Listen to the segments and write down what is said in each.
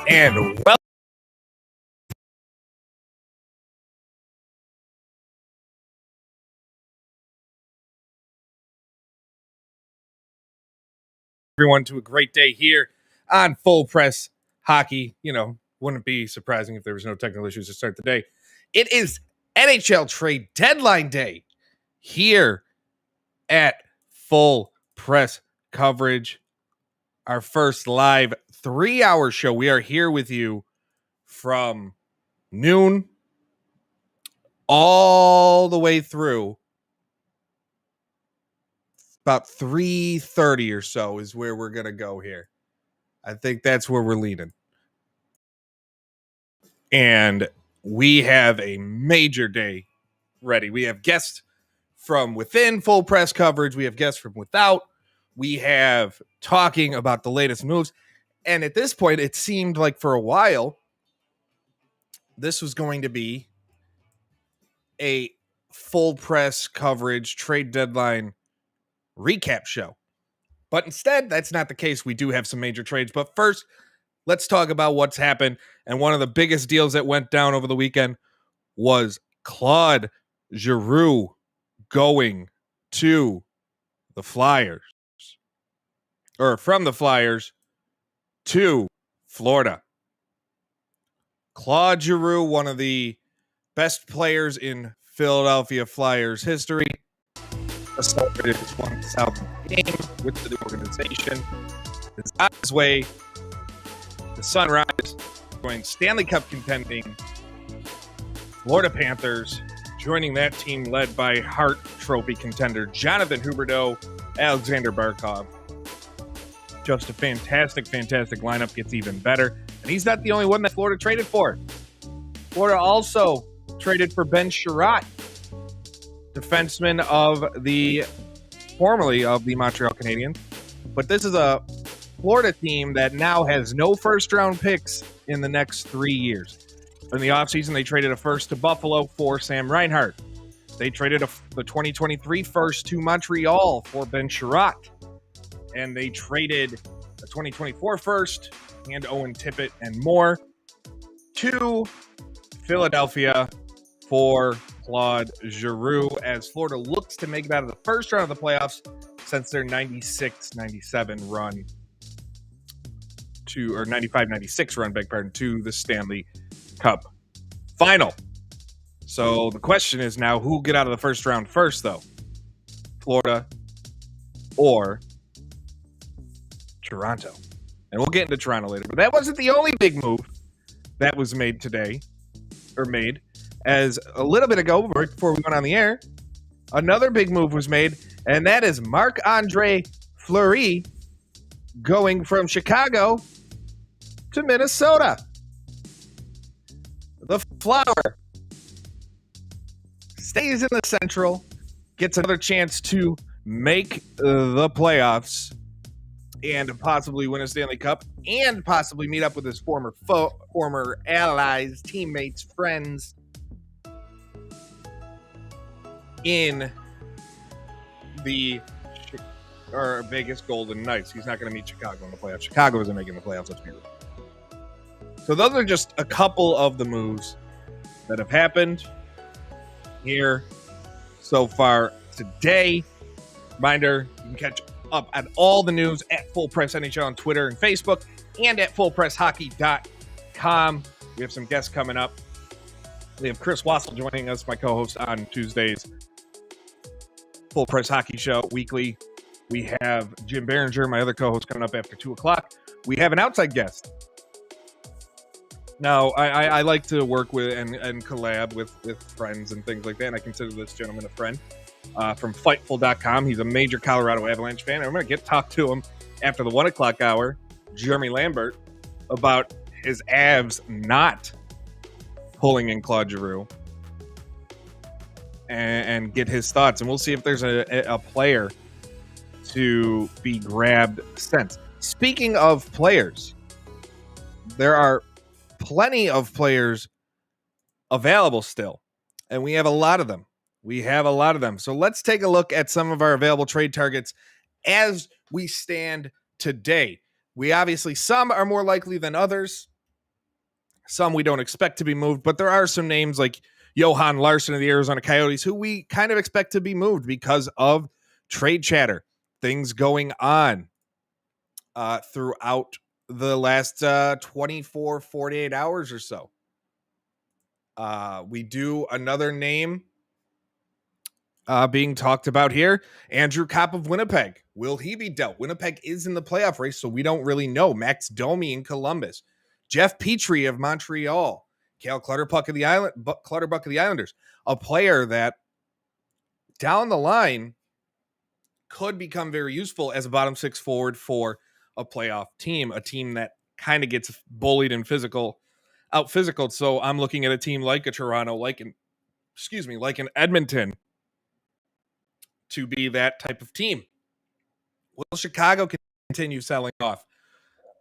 And welcome everyone to a great day here on Full Press Hockey. Wouldn't be surprising if there was no technical issues to start the day. It is NHL Trade Deadline Day here at Full Press Coverage. Our first live 3-hour show. We are here with you from noon all the way through about 3:30 or so is where we're going to go here. I think that's where we're leading. And we have a major day ready. We have guests from within Full Press Coverage. We have guests from without. We have talking about the latest moves. And at this point, it seemed like for a while, this was going to be a Full Press Coverage trade deadline recap show. But instead, that's not the case. We do have some major trades. But first, let's talk about what's happened. And one of the biggest deals that went down over the weekend was Claude Giroux going to the Flyers. Or from the Flyers to Florida. Claude Giroux, one of the best players in Philadelphia Flyers history, celebrated his 1,000th game with the organization. Is on his way to Sunrise, joining Stanley Cup contending Florida Panthers, joining that team led by Hart Trophy contender Jonathan Huberdeau, Alexander Barkov. Just a fantastic lineup. Gets even better. And he's not the only one that Florida traded for. Florida also traded for Ben Sherratt, defenseman formerly of the Montreal Canadiens. But this is a Florida team that now has no first-round picks in the next 3 years. In the offseason, they traded a first to Buffalo for Sam Reinhart. They traded the 2023 first to Montreal for Ben Sherratt. And they traded a 2024 first and Owen Tippett and more to Philadelphia for Claude Giroux, as Florida looks to make it out of the first round of the playoffs since their 96-97 run to, or 95-96 run, beg pardon, to the Stanley Cup final. So the question is now, who get out of the first round first, though? Florida or Toronto? And we'll get into Toronto later. But that wasn't the only big move that was made today, or made. As a little bit ago, right before we went on the air, another big move was made, and that is Marc-Andre Fleury going from Chicago to Minnesota. The Flower stays in the Central, gets another chance to make the playoffs and possibly win a Stanley Cup and possibly meet up with his former allies, teammates, friends in the Vegas Golden Knights. He's not going to meet Chicago in the playoffs. Chicago isn't making the playoffs. Let's be real. So those are just a couple of the moves that have happened here so far today. Reminder, you can catch up at all the news at Full Press NHL on Twitter and Facebook and at fullpresshockey.com. We have some guests coming up. We have Chris Wassel joining us, my co-host on Tuesdays. Full Press Hockey Show weekly. We have Jim Behringer, my other co-host, coming up after 2 o'clock. We have an outside guest. Now, I like to work with and collab with friends and things like that, and I consider this gentleman a friend from Fightful.com. He's a major Colorado Avalanche fan, and I'm going to talk to him after the 1 o'clock hour, Jeremy Lambert, about his Avs not pulling in Claude Giroux and get his thoughts. And we'll see if there's a player to be grabbed since. Speaking of players, there are plenty of players available still, and we have a lot of them. So let's take a look at some of our available trade targets as we stand today. We obviously, some are more likely than others. Some we don't expect to be moved, but there are some names like Johan Larsson of the Arizona Coyotes who we kind of expect to be moved because of trade chatter, things going on throughout the last 24, 48 hours or so. We do another name being talked about here, Andrew Kopp of Winnipeg. Will he be dealt? Winnipeg is in the playoff race, so we don't really know. Max Domi in Columbus. Jeff Petrie of Montreal. Cale Clutterbuck of the Islanders. A player that down the line could become very useful as a bottom six forward for a playoff team, a team that kind of gets bullied and out physical. So I'm looking at a team like a Toronto, like an Edmonton, to be that type of team. Will Chicago continue selling off?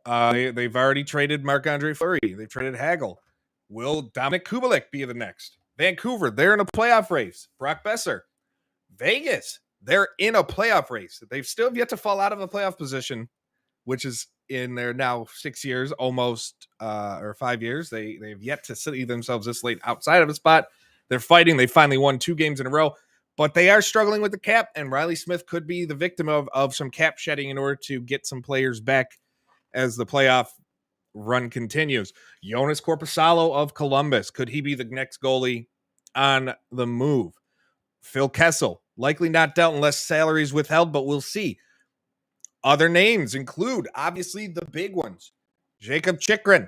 They've already traded Marc-Andre Fleury. They've traded Hagel. Will Dominic Kubalik be the next? Vancouver, they're in a playoff race. Brock Besser. Vegas, they're in a playoff race. They've still yet to fall out of a playoff position, which is in their now 6 years, almost, or 5 years. They've yet to see themselves this late outside of a spot. They're fighting. They finally won 2 games in a row, but they are struggling with the cap, and Riley Smith could be the victim of some cap shedding in order to get some players back as the playoff run continues. Jonas Korpisalo of Columbus. Could he be the next goalie on the move? Phil Kessel, likely not dealt unless salaries withheld, but we'll see. Other names include, obviously, the big ones. Jacob Chikrin.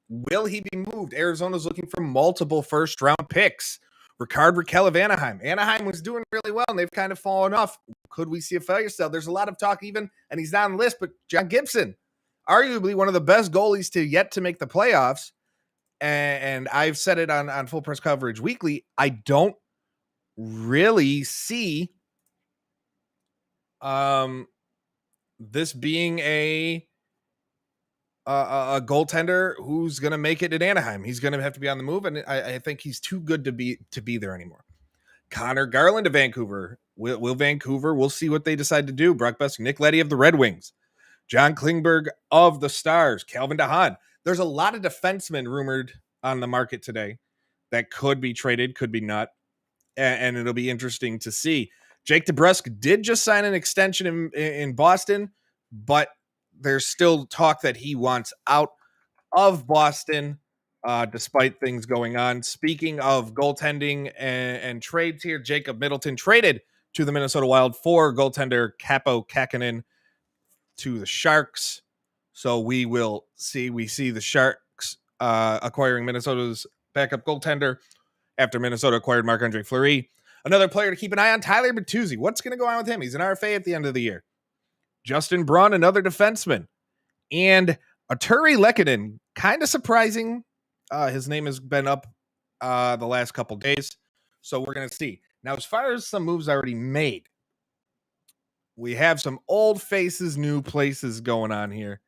Will he be moved? Arizona's looking for multiple first-round picks. Ricard Raquel of Anaheim. Anaheim was doing really well, and they've kind of fallen off. Could we see a failure sale? There's a lot of talk even, and he's not on the list, but John Gibson, arguably one of the best goalies to make the playoffs. And I've said it on Full Press Coverage Weekly. I don't really see this being a a goaltender who's going to make it in Anaheim. He's going to have to be on the move, and I think he's too good to be there anymore. Connor Garland of Vancouver. Will Vancouver? We'll see what they decide to do. Brock Boeser, Nick Leddy of the Red Wings, John Klingberg of the Stars, Calvin DeHaan. There's a lot of defensemen rumored on the market today that could be traded, could be not, and it'll be interesting to see. Jake DeBrusk did just sign an extension in Boston, but there's still talk that he wants out of Boston, despite things going on. Speaking of goaltending and trades here, Jacob Middleton traded to the Minnesota Wild for goaltender Capo Kakkonen to the Sharks. So we will see. We see the Sharks acquiring Minnesota's backup goaltender after Minnesota acquired Marc-Andre Fleury. Another player to keep an eye on, Tyler Bertuzzi. What's going to go on with him? He's an RFA at the end of the year. Justin Braun, another defenseman. And Artturi Lehkonen, kind of surprising. His name has been up the last couple days. So we're going to see. Now, as far as some moves already made, we have some old faces, new places going on here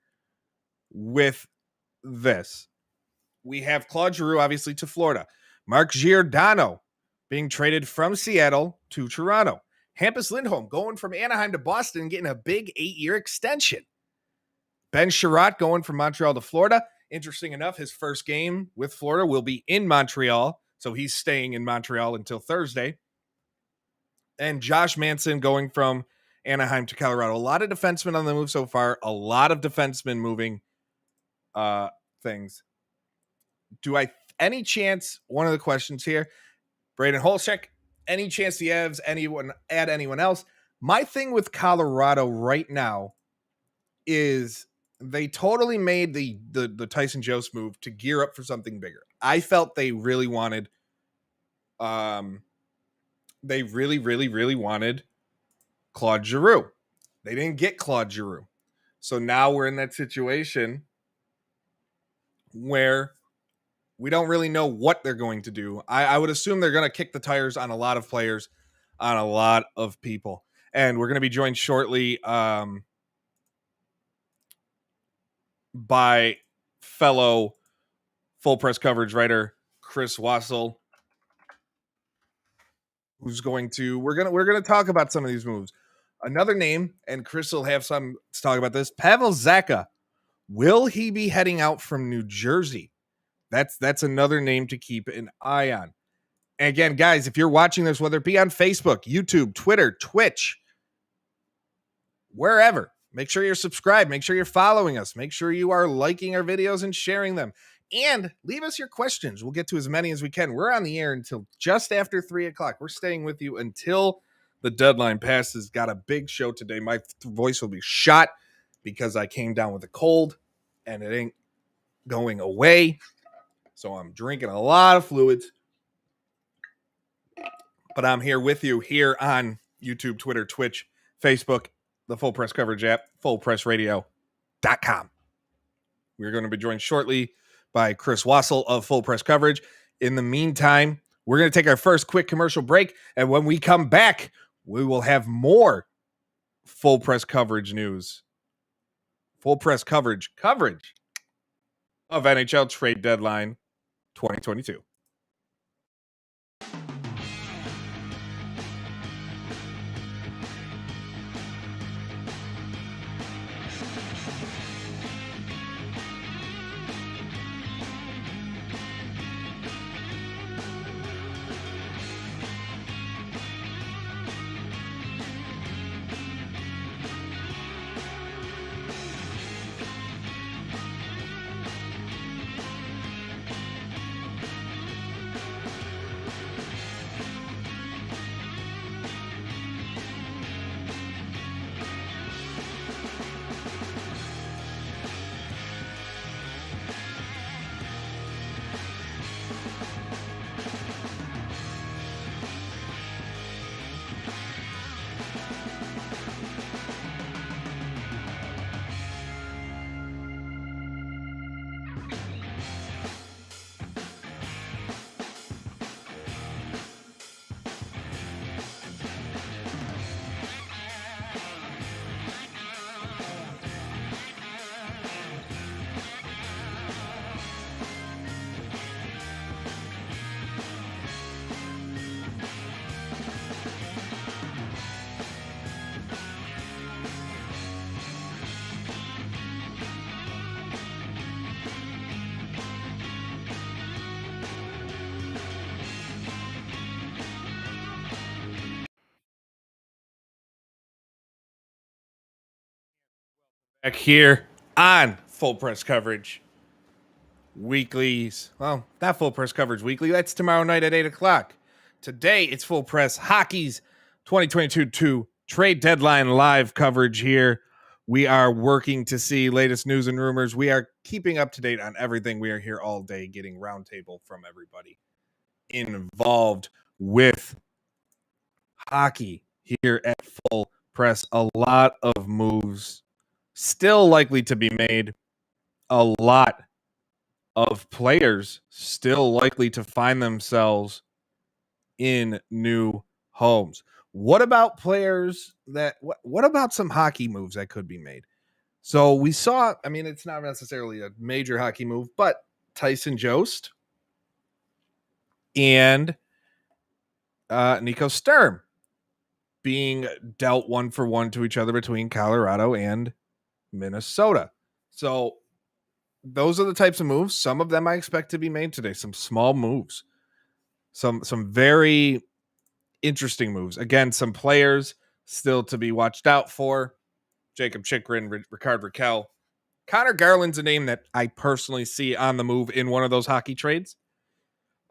with this. We have Claude Giroux, obviously, to Florida. Mark Giordano being traded from Seattle to Toronto. Hampus Lindholm going from Anaheim to Boston and getting a big 8-year extension. Ben Sherratt going from Montreal to Florida. Interesting enough, his first game with Florida will be in Montreal, so he's staying in Montreal until Thursday. And Josh Manson going from Anaheim to Colorado. A lot of defensemen on the move so far. A lot of defensemen moving things. Any chance, one of the questions here, Braden Holchek, any chance the Avs add anyone else? My thing with Colorado right now is they totally made the Tyson Jost move to gear up for something bigger. I felt they really wanted they really wanted Claude Giroux. They didn't get Claude Giroux. So now we're in that situation where we don't really know what they're going to do. I would assume they're going to kick the tires on a lot of players, on a lot of people. And we're going to be joined shortly by fellow Full Press Coverage writer Chris Wassel, who's going to we're gonna talk about some of these moves. Another name, and Chris will have some to talk about this. Pavel Zacha. Will he be heading out from New Jersey? That's another name to keep an eye on. And again, guys, if you're watching this, whether it be on Facebook, YouTube, Twitter, Twitch, wherever, make sure you're subscribed. Make sure you're following us. Make sure you are liking our videos and sharing them. And leave us your questions. We'll get to as many as we can. We're on the air until just after 3 o'clock. We're staying with you until the deadline passes. Got a big show today. My voice will be shot because I came down with a cold and it ain't going away. So I'm drinking a lot of fluids. But I'm here with you here on YouTube, Twitter, Twitch, Facebook, the Full Press Coverage app, fullpressradio.com. We're going to be joined shortly by Chris Wassel of Full Press Coverage. In the meantime, we're going to take our first quick commercial break. And when we come back, we will have more Full Press Coverage news. Full Press coverage of NHL Trade Deadline 2022. Back here on Full Press Coverage Weeklies. Well, not Full Press Coverage Weekly. That's tomorrow night at 8 o'clock. Today, it's Full Press Hockey's 2022 Trade Deadline live coverage here. We are working to see latest news and rumors. We are keeping up to date on everything. We are here all day getting roundtable from everybody involved with hockey here at Full Press. A lot of moves still likely to be made. A lot of players still likely to find themselves in new homes. What about players that what about some hockey moves that could be made? So we saw, I mean, it's not necessarily a major hockey move, but Tyson Jost and Nico Sturm being dealt 1-for-1 to each other between Colorado and Minnesota. So those are the types of moves. Some of them I expect to be made today. Some small moves, some very interesting moves. Again, some players still to be watched out for. Jacob Chikrin, Ricard Raquel. Connor Garland's a name that I personally see on the move in one of those hockey trades.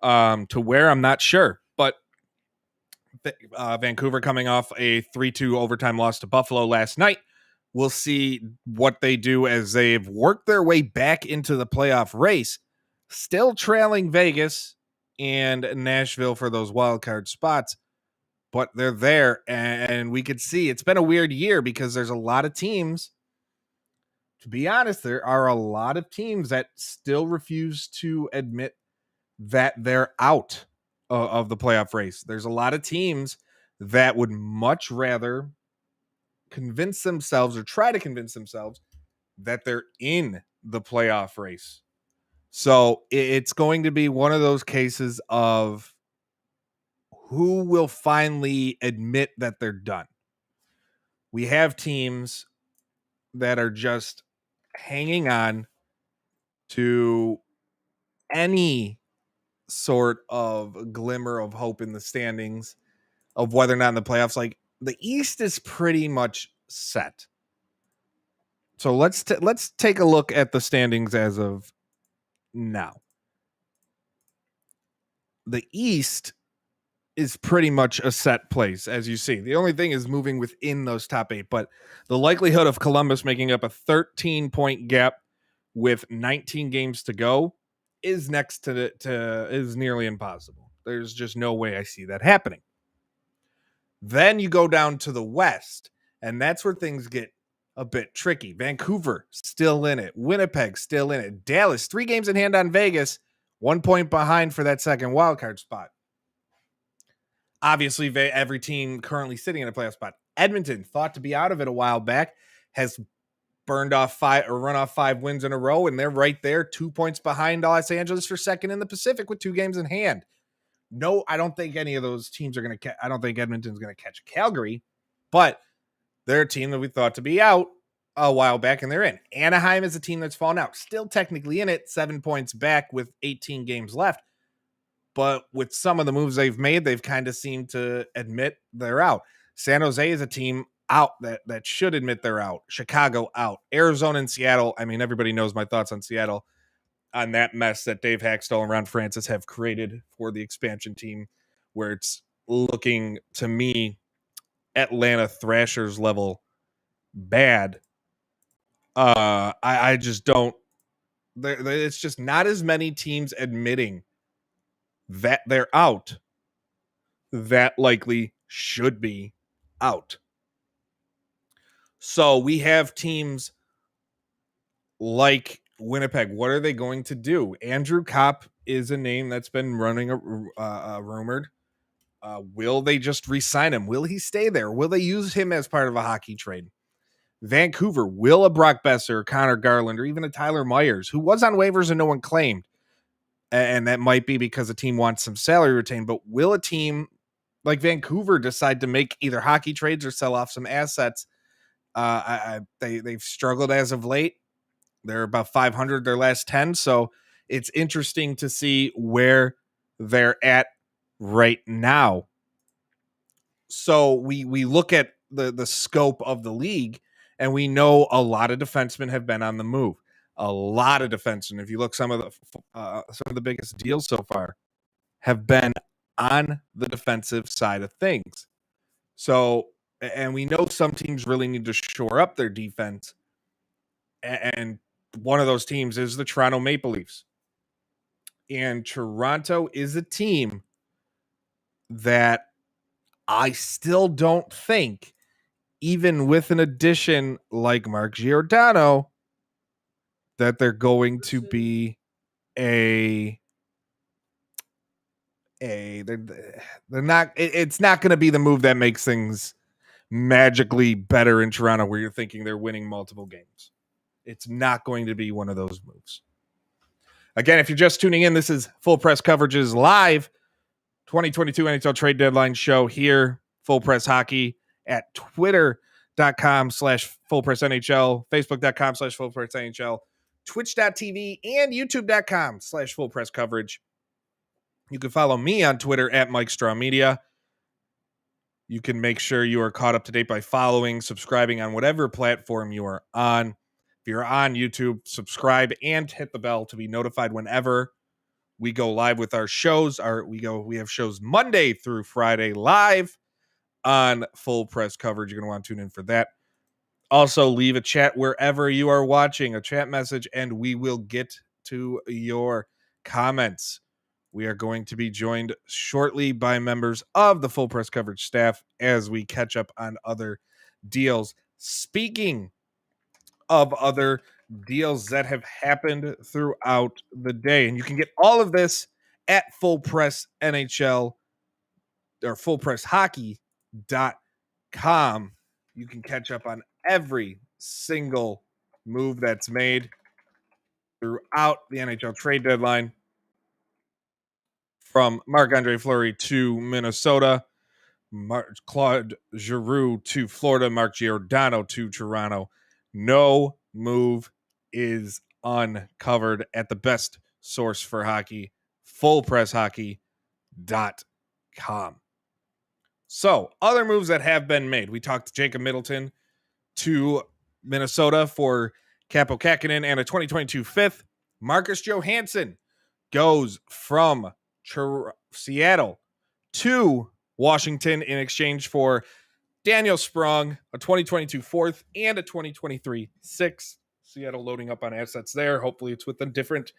To where I'm not sure, but Vancouver coming off a 3-2 overtime loss to Buffalo last night. We'll see what they do as they've worked their way back into the playoff race, still trailing Vegas and Nashville for those wild card spots, but they're there, and we could see it's been a weird year because there's a lot of teams. To be honest, there are a lot of teams that still refuse to admit that they're out of the playoff race. There's a lot of teams that would much rather convince themselves or try to convince themselves that they're in the playoff race. So it's going to be one of those cases of who will finally admit that they're done. We have teams that are just hanging on to any sort of glimmer of hope in the standings of whether or not in the playoffs. Like the East is pretty much set. So let's take a look at the standings as of now. The East is pretty much a set place, as you see. The only thing is moving within those top 8, but the likelihood of Columbus making up a 13-point gap with 19 games to go is next to is nearly impossible. There's just no way I see that happening. Then you go down to the West, and that's where things get a bit tricky. Vancouver still in it. Winnipeg still in it. Dallas 3 games in hand on Vegas, 1 point behind for that second wildcard spot. Obviously, every team currently sitting in a playoff spot. Edmonton, thought to be out of it a while back, has run off 5 wins in a row, and they're right there, 2 points behind Los Angeles for second in the Pacific with 2 games in hand. No, I don't think any of those teams are going to I don't think Edmonton's going to catch Calgary, but they're a team that we thought to be out a while back, and they're in. Anaheim is a team that's fallen out. Still technically in it, 7 points back with 18 games left. But with some of the moves they've made, they've kind of seemed to admit they're out. San Jose is a team out that should admit they're out. Chicago out. Arizona and Seattle. I mean, everybody knows my thoughts on Seattle, on that mess that Dave Haxtell and Ron Francis have created for the expansion team, where it's looking to me Atlanta Thrashers level bad. I just don't. It's just not as many teams admitting that they're out that likely should be out. So we have teams like Winnipeg. What are they going to do? Andrew Kopp is a name that's been running rumored. Will they just re-sign him? Will he stay there? Will they use him as part of a hockey trade? Vancouver, will a Brock Besser, Connor Garland, or even a Tyler Myers, who was on waivers and no one claimed, and that might be because a team wants some salary retained, but will a team like Vancouver decide to make either hockey trades or sell off some assets? They've struggled as of late. They're about 500 their last 10, so it's interesting to see where they're at right now. So we look at the scope of the league, And we know a lot of defensemen have been on the move. A lot of defensemen. If you look, some of the biggest deals so far have been on the defensive side of things. So, and we know some teams really need to shore up their defense. And one of those teams is the Toronto Maple Leafs. And Toronto is a team that I still don't think, even with an addition like Mark Giordano, that they're going to be they're not, it's not going to be the move that makes things magically better in Toronto where you're thinking they're winning multiple games. It's not going to be one of those moves. Again, if you're just tuning in, this is Full Press Coverage's live 2022 NHL Trade Deadline show here, Full Press Hockey, at twitter.com/fullpressnhl, facebook.com/fullpressnhl, twitch.tv, and youtube.com/fullpresscoverage. You can follow me on Twitter at Mike Straw Media. You can make sure you are caught up to date by following, subscribing on whatever platform you are on. If you're on YouTube, subscribe and hit the bell to be notified whenever we go live with our shows. We have shows Monday through Friday live on Full Press Coverage. You're going to want to tune in for that. Also, leave a chat wherever you are watching, a chat message, and we will get to your comments. We are going to be joined shortly by members of the Full Press Coverage staff as we catch up on other deals. Speaking of other deals that have happened throughout the day, and you can get all of this at Full Press NHL or fullpresshockey.com. You can catch up on every single move that's made throughout the NHL trade deadline. From Marc-Andre Fleury to Minnesota, Claude Giroux to Florida, Mark Giordano to Toronto. No move is uncovered at the best source for hockey, fullpresshockey.com. So, other moves that have been made. We talked to Jacob Middleton to Minnesota for Capo Kakinen and a 2022 fifth. Marcus Johansson goes from Seattle to Washington in exchange for Daniel Sprong, a 2022 fourth and a 2023 sixth. Seattle loading up on assets there. Hopefully it's with a different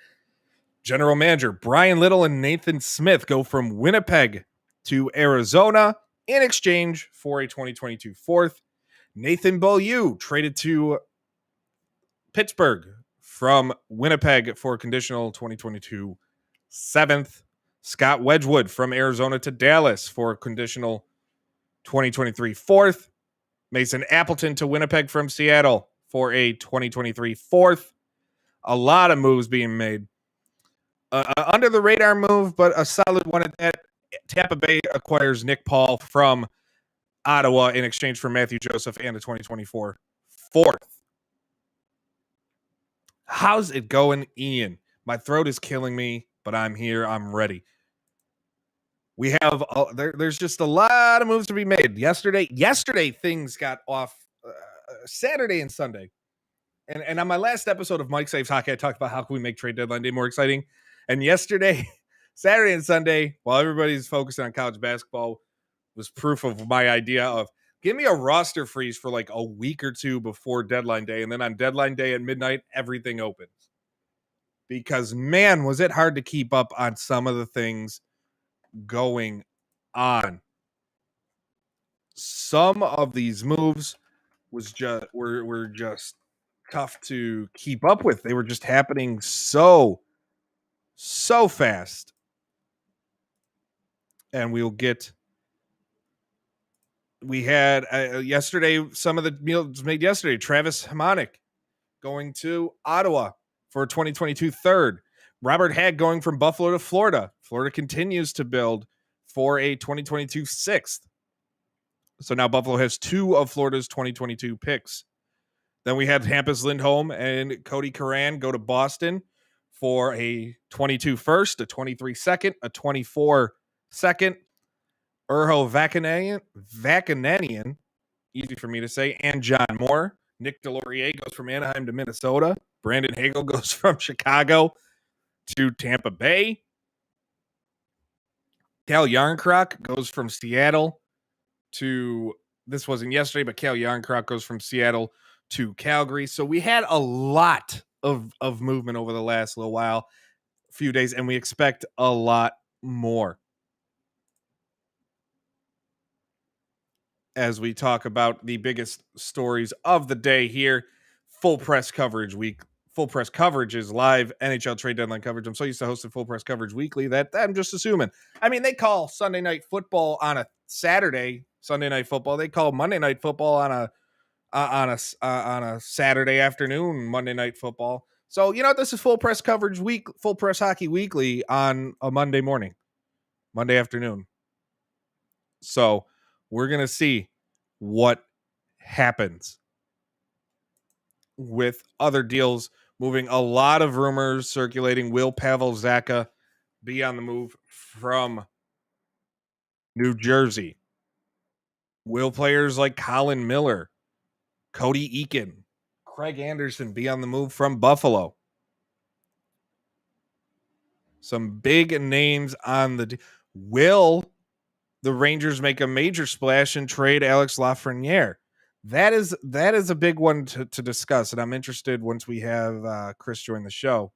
general manager. Brian Little and Nathan Smith go from Winnipeg to Arizona in exchange for a 2022 fourth. Nathan Beaulieu traded to Pittsburgh from Winnipeg for a conditional 2022 seventh. Scott Wedgwood from Arizona to Dallas for a conditional 2023 fourth. Mason Appleton to Winnipeg from Seattle for a 2023 fourth. A lot of moves being made. Under the radar move, but a solid one at that. Tampa Bay acquires Nick Paul from Ottawa in exchange for Matthew Joseph and a 2024 fourth. How's it going, Ian? My throat is killing me, but I'm here. I'm ready. We have there's just a lot of moves to be made. Yesterday things got off Saturday and Sunday. And on my last episode of Mike Saves Hockey, I talked about how can we make trade deadline day more exciting. And yesterday, Saturday and Sunday, while everybody's focusing on college basketball, was proof of my idea of give me a roster freeze for like a week or two before deadline day. And then on deadline day at midnight, everything opens. Because, man, was it hard to keep up on some of the things going on. Some of these moves were just tough to keep up with. They were just happening so fast. And we had yesterday, some of the moves made yesterday. Travis Hamonic going to Ottawa for a 2022 third. Robert Hagg going from Buffalo to Florida. Florida continues to build for a 2022 sixth. So now Buffalo has two of Florida's 2022 picks. Then we have Hampus Lindholm and Cody Curran go to Boston for a 22 first, a 23 second, a 24 second. Urho Vakananian, easy for me to say, and John Moore Nick Delorier goes from Anaheim to Minnesota. Brandon Hagel goes from Chicago to Tampa Bay. Cal Yarncroc goes from Seattle to, this wasn't yesterday, but Cal Yarncroc goes from Seattle to Calgary. So we had a lot of movement over the last little while, few days, and we expect a lot more as we talk about the biggest stories of the day here. Full press coverage week. Full press coverage is live NHL trade deadline coverage. I'm so used to hosting full press coverage weekly that I'm just assuming. I mean, they call Sunday night football on a Saturday, Sunday night football. They call Monday night football on a Saturday afternoon, Monday night football. So, this is full press coverage week, full press hockey weekly on a Monday morning, Monday afternoon. So we're going to see what happens with other deals moving. A lot of rumors circulating. Will Pavel Zacha be on the move from New Jersey? Will players like Colin Miller, Cody Eakin, Craig Anderson be on the move from Buffalo? Some big names on the will the Rangers make a major splash and trade Alex Lafreniere? That is a big one to discuss, and I'm interested once we have Chris join the show.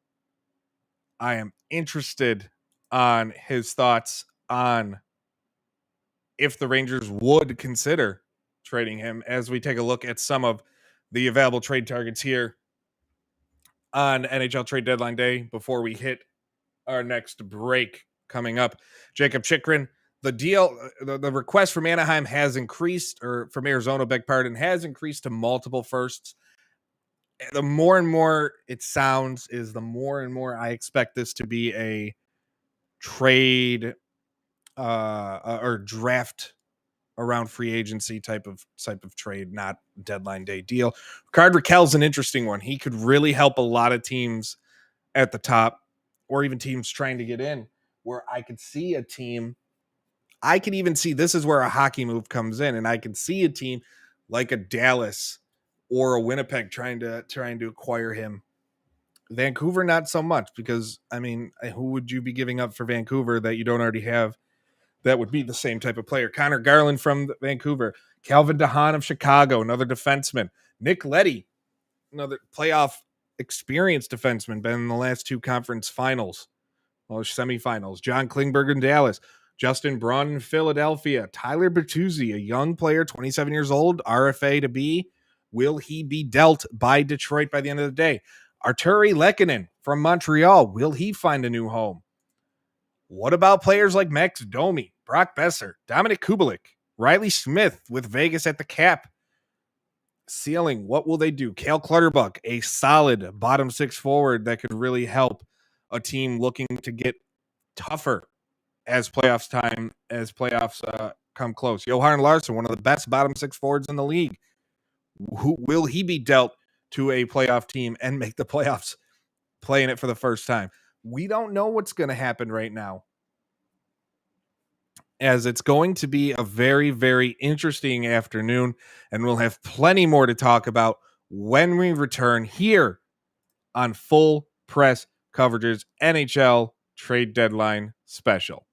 I am interested on his thoughts on if the Rangers would consider trading him as we take a look at some of the available trade targets here on NHL Trade Deadline Day before we hit our next break coming up. Jacob Chikrin, the deal, the request from Anaheim has increased, or from Arizona, beg pardon, has increased to multiple firsts. The more and more it sounds is the more and more I expect this to be a trade or draft around free agency type of trade, not deadline day deal. Rickard Rakell's an interesting one. He could really help a lot of teams at the top, or even teams trying to get in, where I could see a team. I could even see, this is where a hockey move comes in, and I could see a team like a Dallas or a Winnipeg trying to acquire him. Vancouver, not so much, because I mean, who would you be giving up for Vancouver that you don't already have? That would be the same type of player. Connor Garland from Vancouver, Calvin DeHaan of Chicago, another defenseman. Nick Leddy, another playoff experienced defenseman, been in the last two conference finals, or semifinals. John Klingberg in Dallas, Justin Braun in Philadelphia, Tyler Bertuzzi, a young player, 27 years old, RFA to be. Will he be dealt by Detroit by the end of the day? Arturi Lehkonen from Montreal, will he find a new home? What about players like Max Domi, Brock Besser, Dominic Kubalik, Riley Smith with Vegas at the cap ceiling? What will they do? Cale Clutterbuck, a solid bottom six forward that could really help a team looking to get tougher as playoffs come close. Johan Larsson, one of the best bottom six forwards in the league. Who will he be dealt to a playoff team and make the playoffs playing it for the first time? We don't know what's going to happen right now, as it's going to be a very, very interesting afternoon, and we'll have plenty more to talk about when we return here on Full Press Coverage's NHL Trade Deadline Special.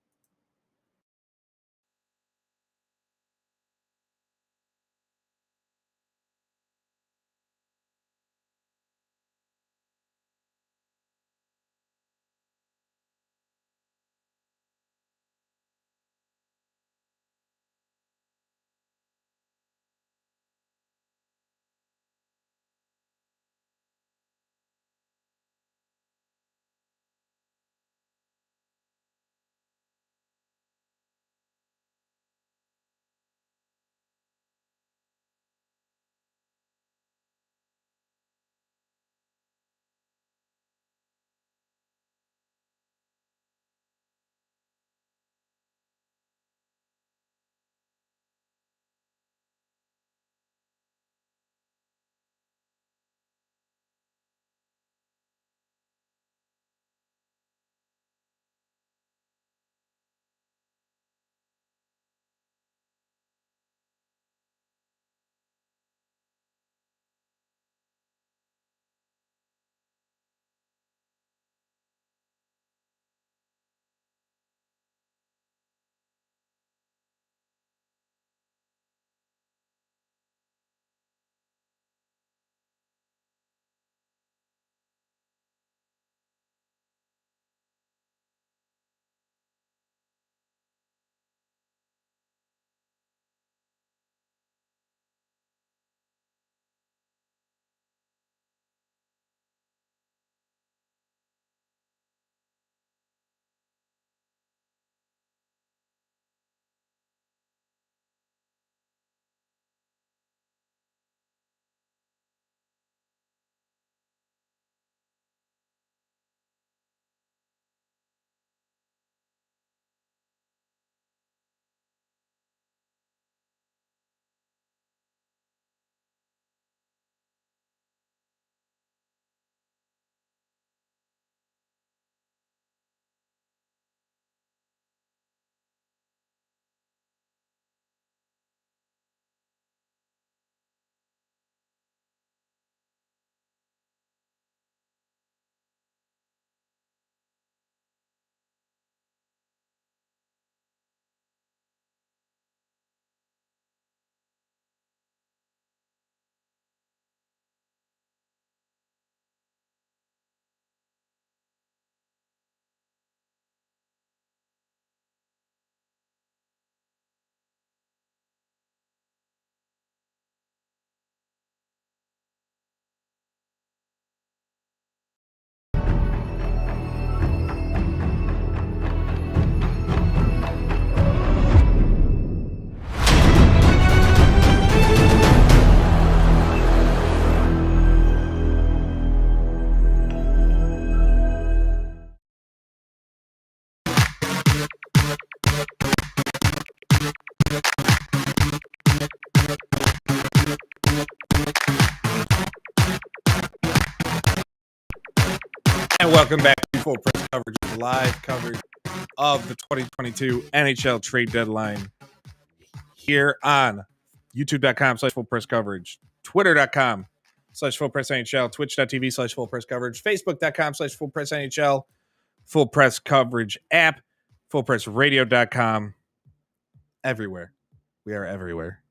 And welcome back to Full Press Coverage, live coverage of the 2022 NHL Trade Deadline here on youtube.com/Full Press Coverage, twitter.com/Full Press NHL, twitch.tv/Full Press Coverage, facebook.com/Full Press NHL, Full Press Coverage app, fullpressradio.com. Everywhere. We are everywhere.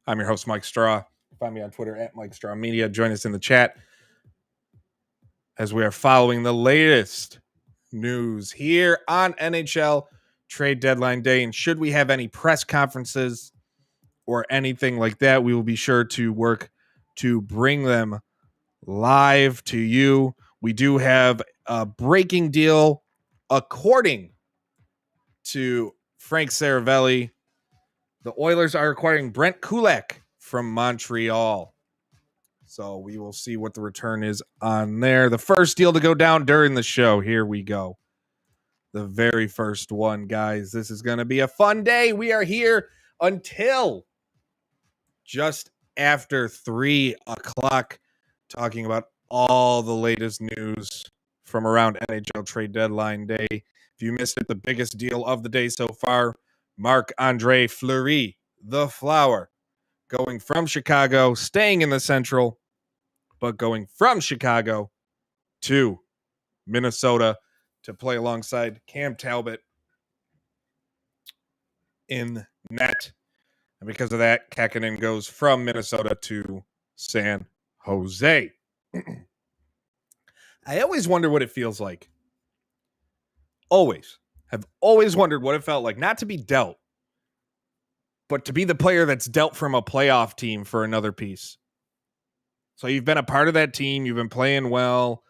I'm your host, Mike Straw. Find me on Twitter at Mike Straw Media. Join us in the chat as we are following the latest news here on NHL Trade Deadline Day. And should we have any press conferences or anything like that, we will be sure to work to bring them live to you. We do have a breaking deal according to Frank Saravelli. The Oilers are acquiring Brent Kulak from Montreal. So we will see what the return is on there. The first deal to go down during the show. Here we go. The very first one, guys. This is going to be a fun day. We are here until just after 3 o'clock talking about all the latest news from around NHL Trade Deadline Day. If you missed it, the biggest deal of the day so far, Marc-Andre Fleury, the Flower, going from Chicago, staying in the Central, but going from Chicago to Minnesota to play alongside Cam Talbot in net. And because of that, Kähkönen goes from Minnesota to San Jose. I always wonder what it feels like. Have always wondered what it felt like not to be dealt, but to be the player that's dealt from a playoff team for another piece. So you've been a part of that team. You've been playing well.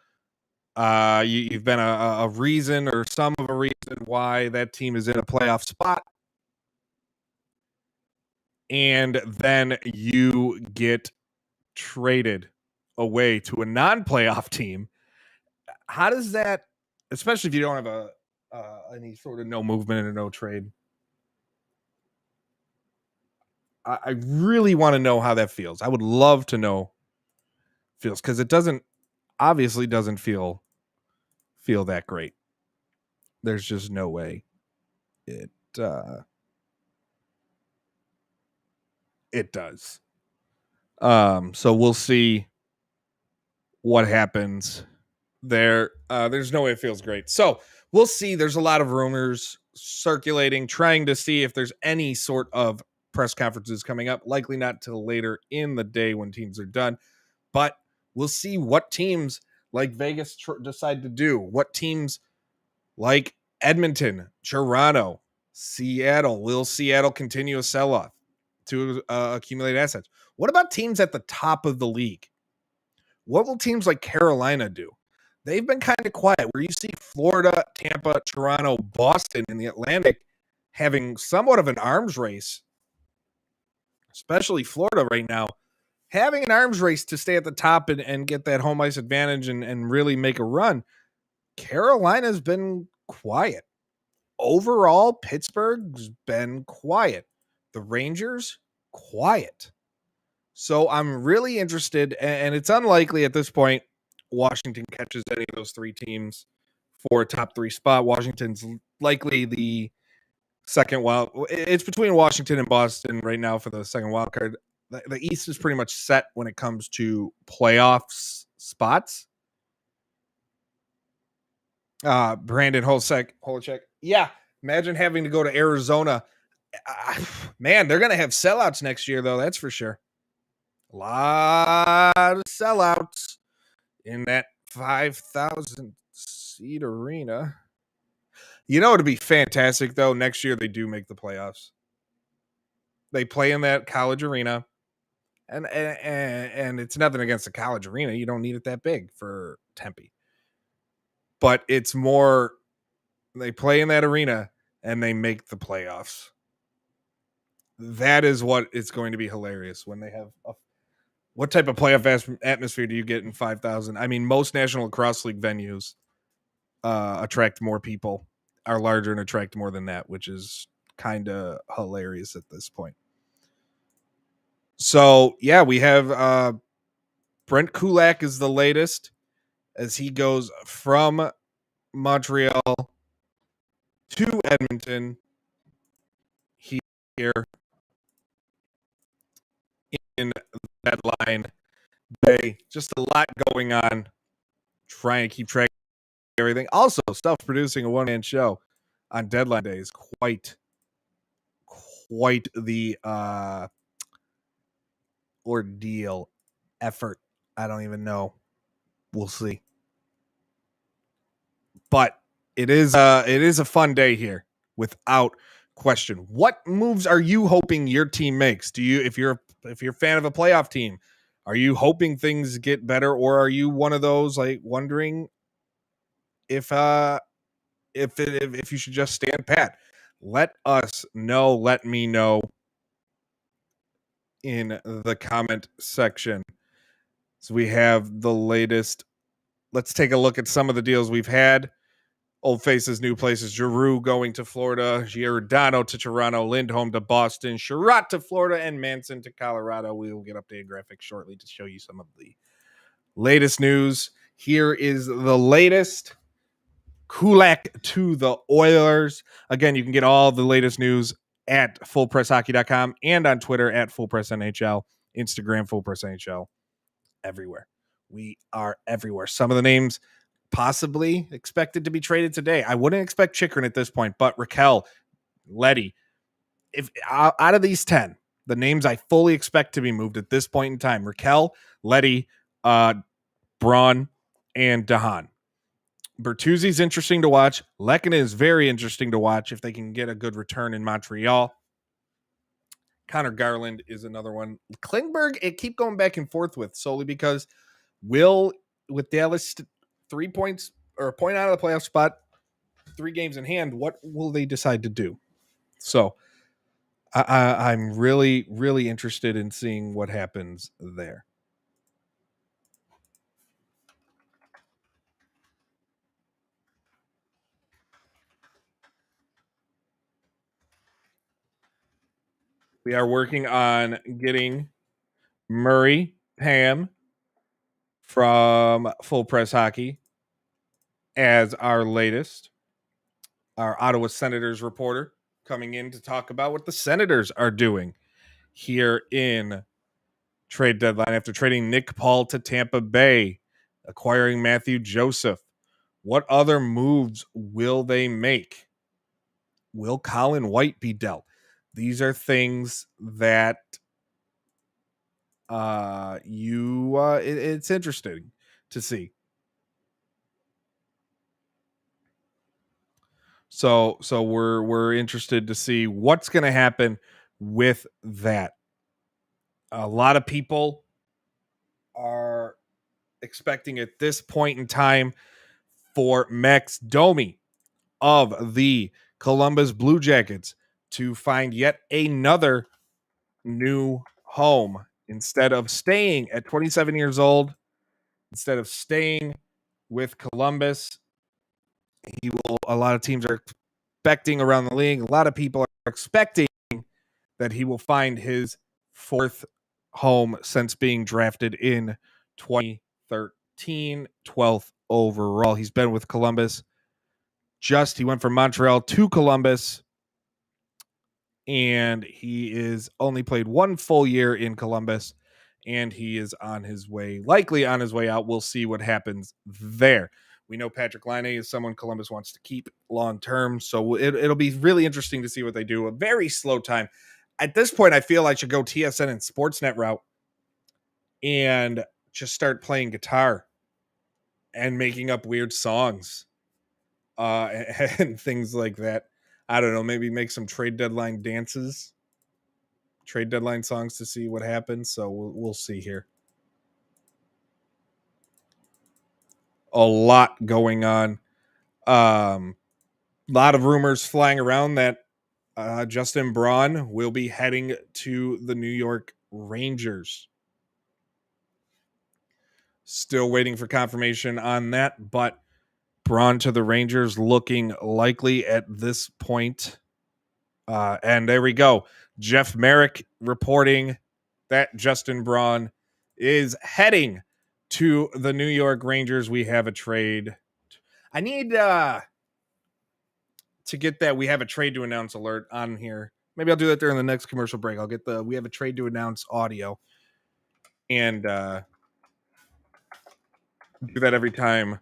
You've been a reason or some of a reason why that team is in a playoff spot. And then you get traded away to a non-playoff team. How does that, especially if you don't have any sort of no movement and a no trade, I really want to know how that feels. I would love to know feels, because it obviously doesn't feel that great. There's just no way it does. So we'll see what happens there. There's no way it feels great. So we'll see. There's a lot of rumors circulating, trying to see if there's any sort of press conferences coming up. Likely not till later in the day when teams are done. But we'll see what teams like Vegas decide to do. What teams like Edmonton, Toronto, Seattle. Will Seattle continue a sell-off to accumulate assets? What about teams at the top of the league? What will teams like Carolina do? They've been kind of quiet, where you see Florida, Tampa, Toronto, Boston in the Atlantic having somewhat of an arms race, especially Florida right now, having an arms race to stay at the top and get that home ice advantage and really make a run. Carolina's been quiet. Overall, Pittsburgh's been quiet. The Rangers, quiet. So I'm really interested, and it's unlikely at this point Washington catches any of those three teams for a top 3 spot. Washington's likely the second wild. It's between Washington and Boston right now for the second wild card. The East is pretty much set when it comes to playoffs spots. Brandon Holacek. Yeah, imagine having to go to Arizona. Man, they're going to have sellouts next year, though. That's for sure. A lot of sellouts in that 5,000 seat arena. You know, it'd be fantastic, though. Next year, they do make the playoffs. They play in that college arena. And it's nothing against the college arena. You don't need it that big for Tempe. But it's more, they play in that arena and they make the playoffs. That is what it's going to be hilarious when they have what type of playoff atmosphere do you get in 5,000? I mean, most National Lacrosse League venues attract more people, are larger and attract more than that, which is kind of hilarious at this point. So, yeah, we have Brent Kulak is the latest. as he goes from Montreal to Edmonton here in that line day. Just a lot going on. Trying to keep track of everything. Also, self-producing a one-man show on deadline day is quite the ordeal, effort. I don't even know. We'll see. But it is a fun day here, without question. What moves are you hoping your team makes? Do you, if you're a fan of a playoff team, are you hoping things get better, or are you one of those like wondering if you should just stand pat? Let us know. Let me know in the comment section. So we have the latest. Let's take a look at some of the deals we've had. Old faces, new places. Giroux going to Florida. Giordano to Toronto. Lindholm to Boston. Sherratt to Florida. And Manson to Colorado. We will get updated graphics shortly to show you some of the latest news. Here is the latest. Kulak to the Oilers. Again, you can get all the latest news at fullpresshockey.com and on Twitter at fullpressnhl, Instagram fullpressnhl, everywhere. We are everywhere. Some of the names possibly expected to be traded today. I wouldn't expect Chikrin at this point, but Raquel, Letty, if out of these 10, the names I fully expect to be moved at this point in time, Raquel, Letty, Braun, and Dahan. Bertuzzi's interesting to watch. Lehkonen is very interesting to watch if they can get a good return in Montreal. Connor Garland is another one. Klingberg, it keep going back and forth with, solely because with Dallas 3 points or a point out of the playoff spot, 3 games in hand, what will they decide to do? So I'm really, really interested in seeing what happens there. We are working on getting Murray, Pam from Full Press Hockey as our latest. Our Ottawa Senators reporter coming in to talk about what the Senators are doing here in trade deadline after trading Nick Paul to Tampa Bay, acquiring Matthew Joseph. What other moves will they make? Will Colin White be dealt? These are things that it's interesting to see. So we're interested to see what's going to happen with that. A lot of people are expecting at this point in time for Max Domi of the Columbus Blue Jackets to find yet another new home instead of staying at 27 years old, instead of staying with Columbus. A lot of teams are expecting around the league. A lot of people are expecting that he will find his 4th home since being drafted in 2013, 12th overall. He's been with Columbus. He went from Montreal to Columbus, and he is only played 1 full year in Columbus, and he is likely on his way out. We'll see what happens there. We know Patrick Laine is someone Columbus wants to keep long term, so it'll be really interesting to see what they do. A very slow time. At this point, I feel I should go TSN and Sportsnet route and just start playing guitar and making up weird songs and things like that. I don't know, maybe make some trade deadline dances, trade deadline songs to see what happens. So we'll see here. A lot going on. Lot of rumors flying around that Justin Braun will be heading to the New York Rangers. Still waiting for confirmation on that, but Braun to the Rangers looking likely at this point. And there we go. Jeff Merrick reporting that Justin Braun is heading to the New York Rangers. We have a trade. I need to get that. We have a trade to announce alert on here. Maybe I'll do that during the next commercial break. I'll get the we have a trade to announce audio and do that every time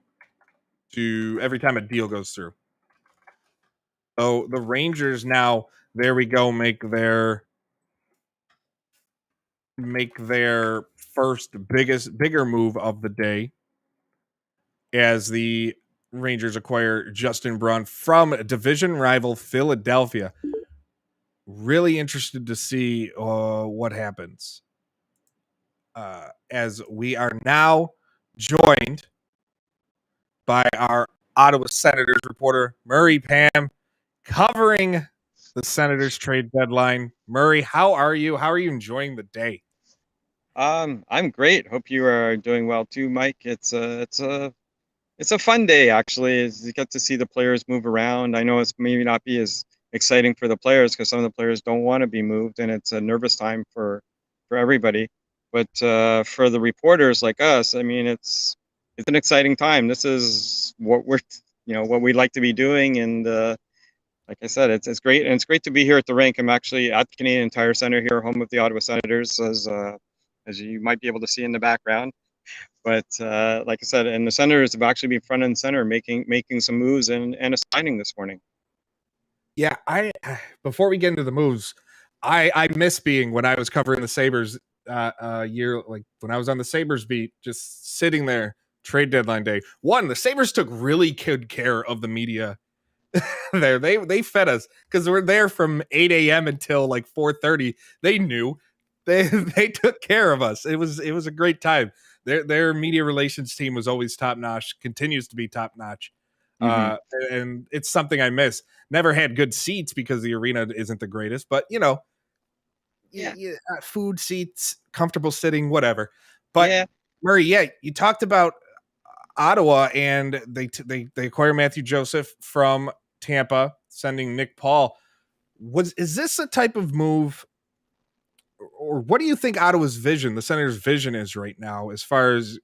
a deal goes through. So the Rangers now, there we go, make their first bigger move of the day as the Rangers acquire Justin Braun from division rival Philadelphia. Really interested to see what happens. As we are now joined by our Ottawa Senators reporter, Murray Pam, covering the Senators trade deadline. Murray, how are you? How are you enjoying the day? I'm great. Hope you are doing well too, Mike. It's a fun day actually. As you get to see the players move around. I know it's maybe not be as exciting for the players because some of the players don't want to be moved, and it's a nervous time for everybody. But for the reporters like us, I mean, it's an exciting time. This is what what we like to be doing, and like I said, it's great, and it's great to be here at the rink. I'm actually at the Canadian Tire Center here, home of the Ottawa Senators, as you might be able to see in the background. But like I said, and the Senators have actually been front and center, making some moves and a signing this morning. Yeah, I before we get into the moves, I miss being when I was covering the Sabres year, like when I was on the Sabres beat, just sitting there trade deadline day. One, the Sabres took really good care of the media there. They fed us because we're there from 8 a.m. until like 4:30. They knew they took care of us. It was a great time. Their media relations team was always top notch, continues to be top notch. Mm-hmm. Uh, and it's something I miss. Never had good seats because the arena isn't the greatest, but Yeah. food, seats, comfortable sitting, whatever. But Yeah. Murray, yeah, you talked about Ottawa, and they acquire Matthew Joseph from Tampa, sending Nick Paul. Is this a type of move, or what do you think Ottawa's vision, the Senators' vision, is right now as far as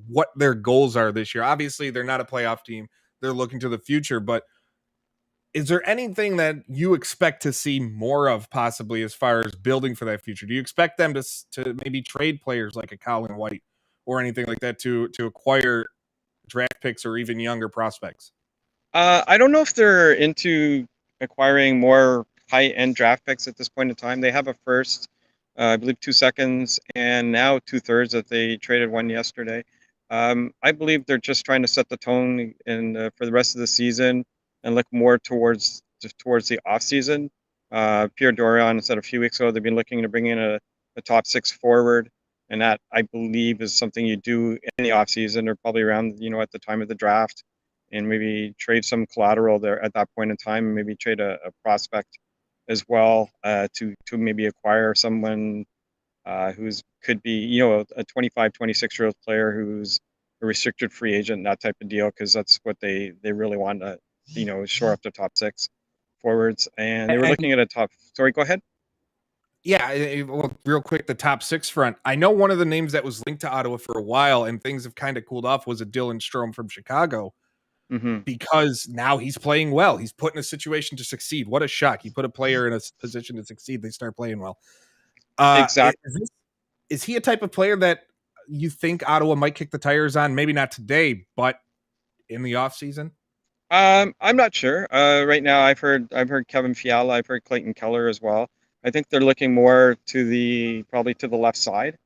what their goals are this year? Obviously, they're not a playoff team; they're looking to the future. But is there anything that you expect to see more of, possibly, as far as building for that future? Do you expect them to maybe trade players like a Colin White or anything like that to acquire draft picks or even younger prospects? I don't know if they're into acquiring more high-end draft picks at this point in time. They have a first, I believe 2 seconds, and now two-thirds that they traded one yesterday. I believe they're just trying to set the tone for the rest of the season and look more towards the off season. Pierre Dorion said a few weeks ago they've been looking to bring in a top six forward, and that I believe is something you do in the off season or probably around at the time of the draft, and maybe trade some collateral there at that point in time, and maybe trade a prospect as well, to maybe acquire someone who's could be a 25, 26-year-old player who's a restricted free agent, that type of deal, because that's what they really want to shore up the top six forwards. And they were And looking at a top. Sorry, go ahead. yeah, well, real quick, the top six front. I know one of the names that was linked to Ottawa for a while, and things have kind of cooled off, was a Dylan Strome from Chicago, Mm-hmm. because now he's playing well. He's put in a situation to succeed. What a shock! He put a player in a position to succeed. They start playing well. Exactly. Is he a type of player that you think Ottawa might kick the tires on? Maybe not today, but in the offseason? I'm not sure. Right now, I've heard Kevin Fiala, I've heard Clayton Keller as well. I think they're looking more to probably to the left side,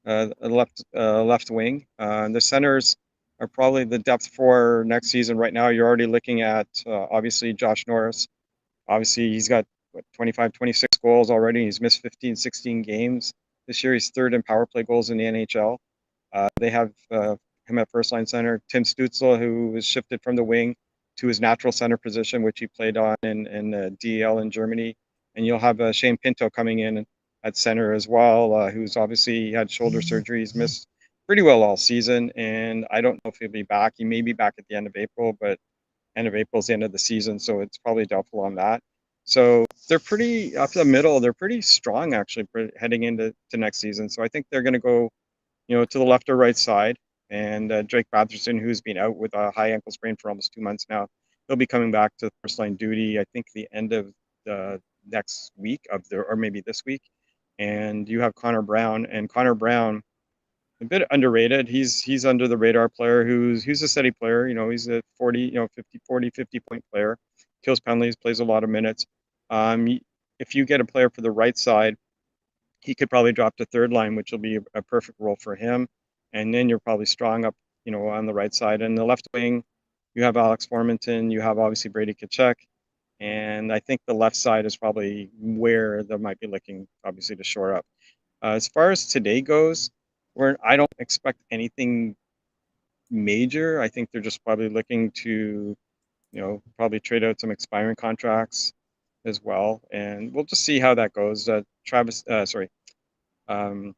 left wing. The centers are probably the depth for next season. Right now, you're already looking at obviously Josh Norris. Obviously, he's got 25, 26 goals already. He's missed 15, 16 games this year. He's third in power play goals in the NHL. They have him at first line center. Tim Stützle, who was shifted from the wing to his natural center position, which he played on in DEL in Germany. And you'll have Shane Pinto coming in at center as well, who's obviously had shoulder surgery. He's missed pretty well all season, and I don't know if he'll be back. He may be back at the end of April, but end of April is the end of the season, so it's probably doubtful on that. So they're pretty up the middle. They're pretty strong actually heading into next season. So I think they're going to go to the left or right side. And Drake Batherson, who's been out with a high ankle sprain for almost 2 months now, he'll be coming back to first line duty. I think the end of the next week or maybe this week. And you have Connor Brown, and Connor Brown, a bit underrated. He's under the radar player who's a steady player. He's a 40, 50 point player. Kills penalties, plays a lot of minutes. If you get a player for the right side, he could probably drop to third line, which will be a perfect role for him. And then you're probably strong up, on the right side. And the left wing, you have Alex Formenton, you have obviously Brady Tkachuk. And I think the left side is probably where they might be looking, obviously, to shore up. As far as today goes, I don't expect anything major. I think they're just probably looking to, probably trade out some expiring contracts as well, and we'll just see how that goes. Um,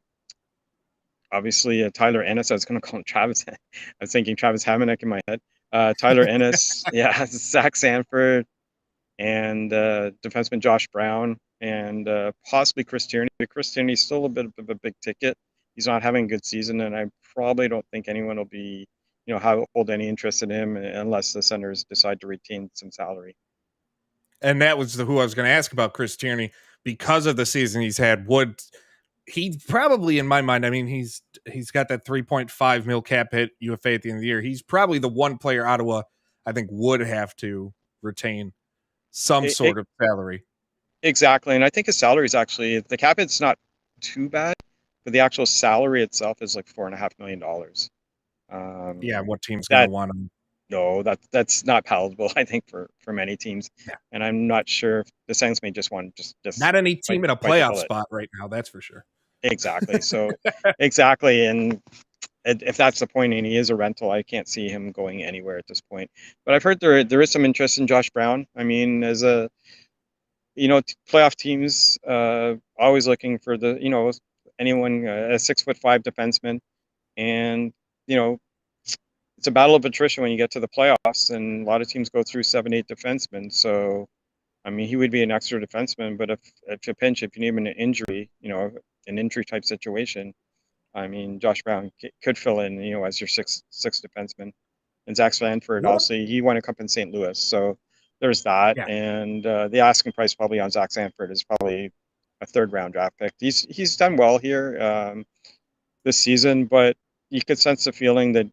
Obviously, Tyler Ennis. I was going to call him Travis. I was thinking Travis Hamonic in my head. Tyler Ennis, yeah, Zach Sanford, and defenseman Josh Brown, and possibly Chris Tierney. But Chris Tierney's still a bit of a big ticket. He's not having a good season, and I probably don't think anyone will be, hold any interest in him unless the Senators decide to retain some salary. And that was who I was going to ask about, Chris Tierney, because of the season he's had. He probably, in my mind, I mean, he's got that 3.5 mil cap hit UFA at the end of the year. He's probably the one player Ottawa, I think, would have to retain some sort of salary. Exactly, and I think his salary is actually, the cap hit's not too bad, but the actual salary itself is like $4.5 million. Yeah, what team's going to want him? No, that's not palatable, I think, for many teams. Yeah. And I'm not sure if the Sens may just want just not any team in a playoff spot right now, that's for sure. Exactly. So exactly, and if that's the point, and he is a rental, I can't see him going anywhere at this point. But I've heard there is some interest in Josh Brown. I mean, as a playoff teams always looking for the anyone, a 6'5" defenseman, and it's a battle of attrition when you get to the playoffs, and a lot of teams go through 7-8 defensemen. So, I mean, he would be an extra defenseman, but if you pinch, if you need an injury, an injury type situation, I mean, Josh Brown could fill in, as your sixth defenseman. And Zach Sanford, obviously, he won a cup in St. Louis, so there's that. Yeah. And the asking price probably on Zach Sanford is probably a third-round draft pick. He's done well here this season, but you could sense the feeling that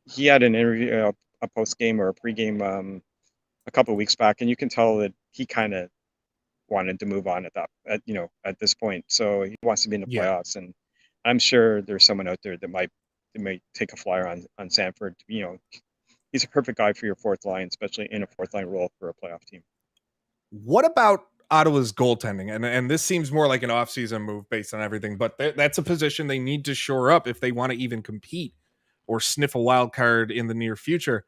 he had an interview, a post game or a pre-game a couple of weeks back, and you can tell that he kind of wanted to move on at this point. So he wants to be in the playoffs, and I'm sure there's someone out there that might take a flyer on Sanford. He's a perfect guy for your fourth line, especially in a fourth line role for a playoff team. What about Ottawa's goaltending? And this seems more like an offseason move based on everything, but that's a position they need to shore up if they want to even compete or sniff a wild card in the near future.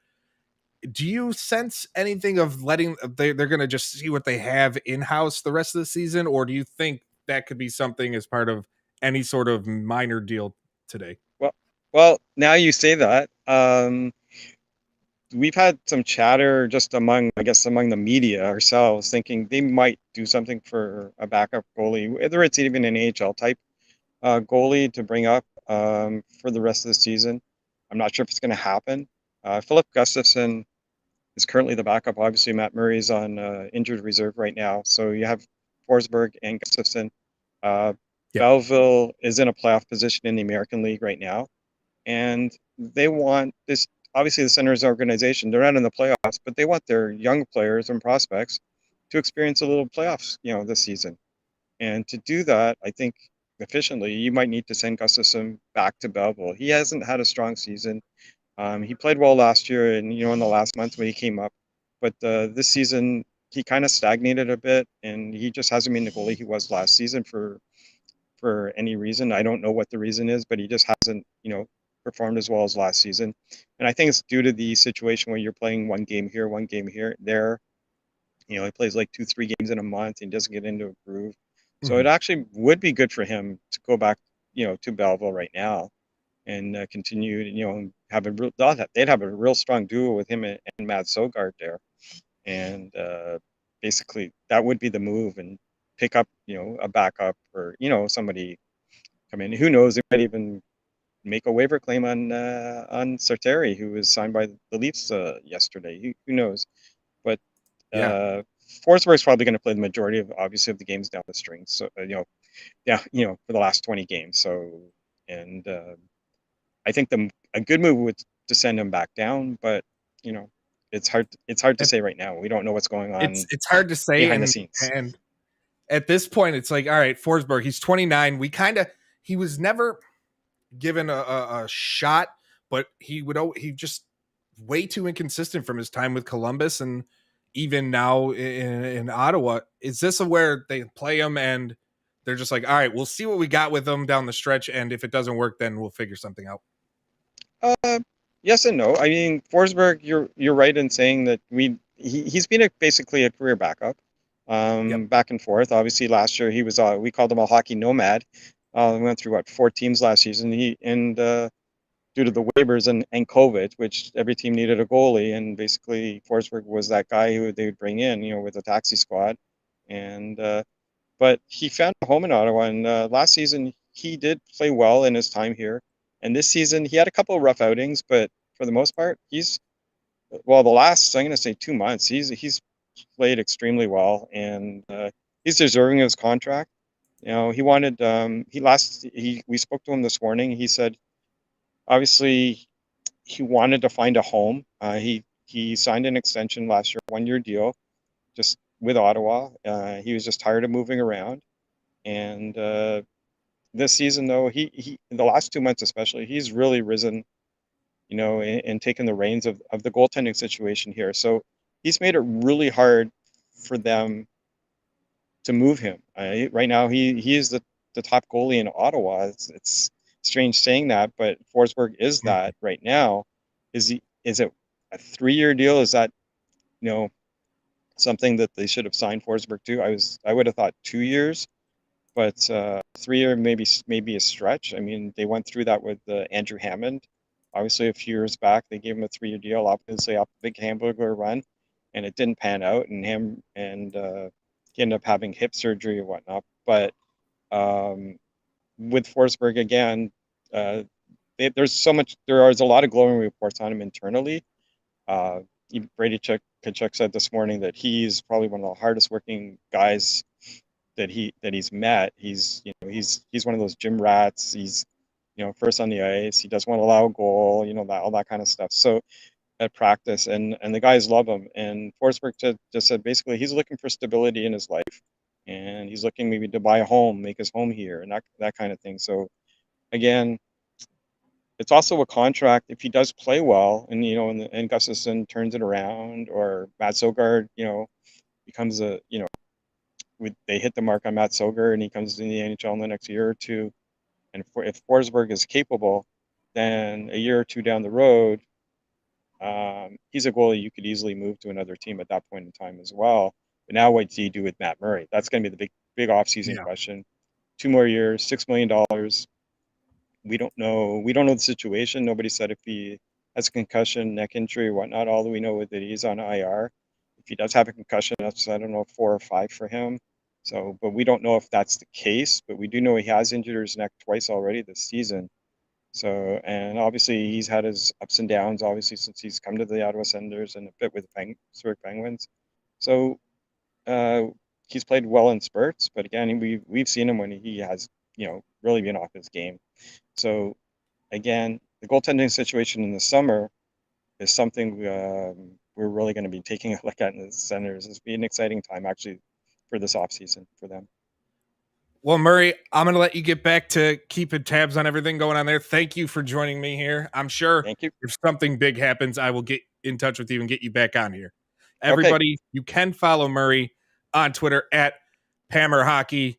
Do you sense anything of they're going to just see what they have in-house the rest of the season, or do you think that could be something as part of any sort of minor deal today? Well, now you say that. We've had some chatter just among the media ourselves, thinking they might do something for a backup goalie, whether it's even an AHL type goalie to bring up for the rest of the season. I'm not sure if it's going to happen. Philip Gustafson is currently the backup. Obviously, Matt Murray's on injured reserve right now. So you have Forsberg and Gustafson. Belleville is in a playoff position in the American League right now. And they want this, obviously the Senators organization, they're not in the playoffs, but they want their young players and prospects to experience a little playoffs, this season. And to do that, I think efficiently, you might need to send Gustafson back to Belleville. He hasn't had a strong season. He played well last year and, in the last month when he came up. But this season, he kind of stagnated a bit, and he just hasn't been the goalie he was last season for any reason. I don't know what the reason is, but he just hasn't, performed as well as last season. And I think it's due to the situation where you're playing one game here, there. He plays like 2-3 games in a month and doesn't get into a groove. So it actually would be good for him to go back, to Belleville right now and continue, they'd have a real strong duo with him and Matt Sogard there. And basically that would be the move, and pick up, a backup or, somebody come in. Who knows? They might even make a waiver claim on Sarteri, who was signed by the Leafs yesterday. Who knows? But Yeah. Forsberg's probably going to play the majority of obviously of the games down the string. So for the last 20 games. So and I think a good move would to send him back down, but it's hard to It, say right now. We don't know what's going on it's hard to say, behind the scenes. and at this point, it's like, all right, Forsberg, he's 29. He was never given a shot, but he just way too inconsistent from his time with Columbus and even now in Ottawa. Is this where they play him and they're just like, all right, we'll see what we got with him down the stretch, and if it doesn't work, then we'll figure something out? Yes and no. I mean, Forsberg, you're right in saying that he's been basically a career backup, Yep. back and forth. Obviously, last year he was we called him a hockey nomad. We went through 4 teams last season. Due to the waivers and COVID, which every team needed a goalie, and basically Forsberg was that guy who they would bring in, with a taxi squad, and but he found a home in Ottawa. And last season he did play well in his time here, and this season he had a couple of rough outings, but for the most part, the last I'm going to say 2 months, he's played extremely well, and he's deserving of his contract. He wanted we spoke to him this morning. He said obviously he wanted to find a home. He signed an extension last year, 1 year deal, just with Ottawa. He was just tired of moving around, and this season though, he in the last 2 months especially, he's really risen, and taken the reins of the goaltending situation here. So he's made it really hard for them to move him. Right now, he is the top goalie in Ottawa. It's strange saying that, but Forsberg is that right now. Is it a 3 year deal? Is that something that they should have signed Forsberg to? I would have thought 2 years, but 3 year maybe a stretch. I mean, they went through that with Andrew Hammond. Obviously, a few years back, they gave him a 3 year deal, obviously off the big hamburger run, and it didn't pan out, and he ended up having hip surgery and whatnot. But with Forsberg again, there is a lot of glowing reports on him internally. Brady Tkachuk said this morning that he's probably one of the hardest working guys that he's met. He's one of those gym rats. He's first on the ice. He doesn't want to allow a goal. All that kind of stuff. So at practice, and the guys love him. And Forsberg just said basically he's looking for stability in his life, and he's looking maybe to buy a home, make his home here, and that kind of thing. So again, it's also a contract if he does play well, and and Gustafsson turns it around, or Matt Sogard, becomes they hit the mark on Matt Sogard and he comes in the NHL in the next year or two, and if Forsberg is capable, then a year or two down the road, he's a goalie you could easily move to another team at that point in time as well. But now what do you do with Matt Murray? That's going to be the big offseason question. 2 more years, $6 million. We don't know. We don't know the situation. Nobody said if he has a concussion, neck injury, whatnot. All that we know is that he's on IR. If he does have a concussion, that's, I don't know, 4 or 5 for him. So, but we don't know if that's the case. But we do know he has injured his neck twice already this season. So, and obviously he's had his ups and downs, obviously, since he's come to the Ottawa Senators and a bit with the Pittsburgh Penguins. So, he's played well in spurts, but again, we've seen him when he has, really been off his game. So, again, the goaltending situation in the summer is something we're really going to be taking a look at in the Senators. It's been an exciting time, actually, for this offseason for them. Well, Murray, I'm going to let you get back to keeping tabs on everything going on there. Thank you for joining me here. I'm sure Thank you. If something big happens, I will get in touch with you and get you back on here. Everybody, You can follow Murray on Twitter at Pammer Hockey.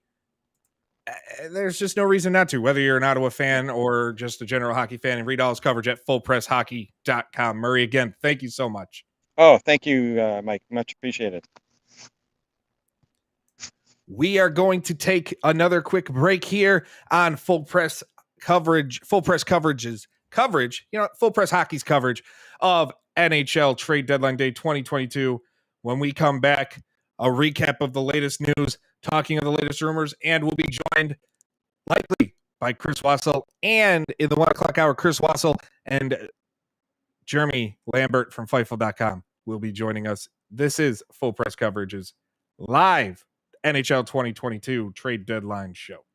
There's just no reason not to, whether you're an Ottawa fan or just a general hockey fan, and read all his coverage at fullpresshockey.com. Murray, again, thank you so much. Oh, thank you, Mike. Much appreciated. We are going to take another quick break here on Full Press Coverage. Full Press Coverage's coverage, Full Press Hockey's coverage of NHL Trade Deadline Day 2022. When we come back, a recap of the latest news, talking of the latest rumors, and we'll be joined likely by Chris Wassel. And in the 1 o'clock hour, Chris Wassel and Jeremy Lambert from Fightful.com will be joining us. This is Full Press Coverage's live NHL 2022 Trade Deadline show.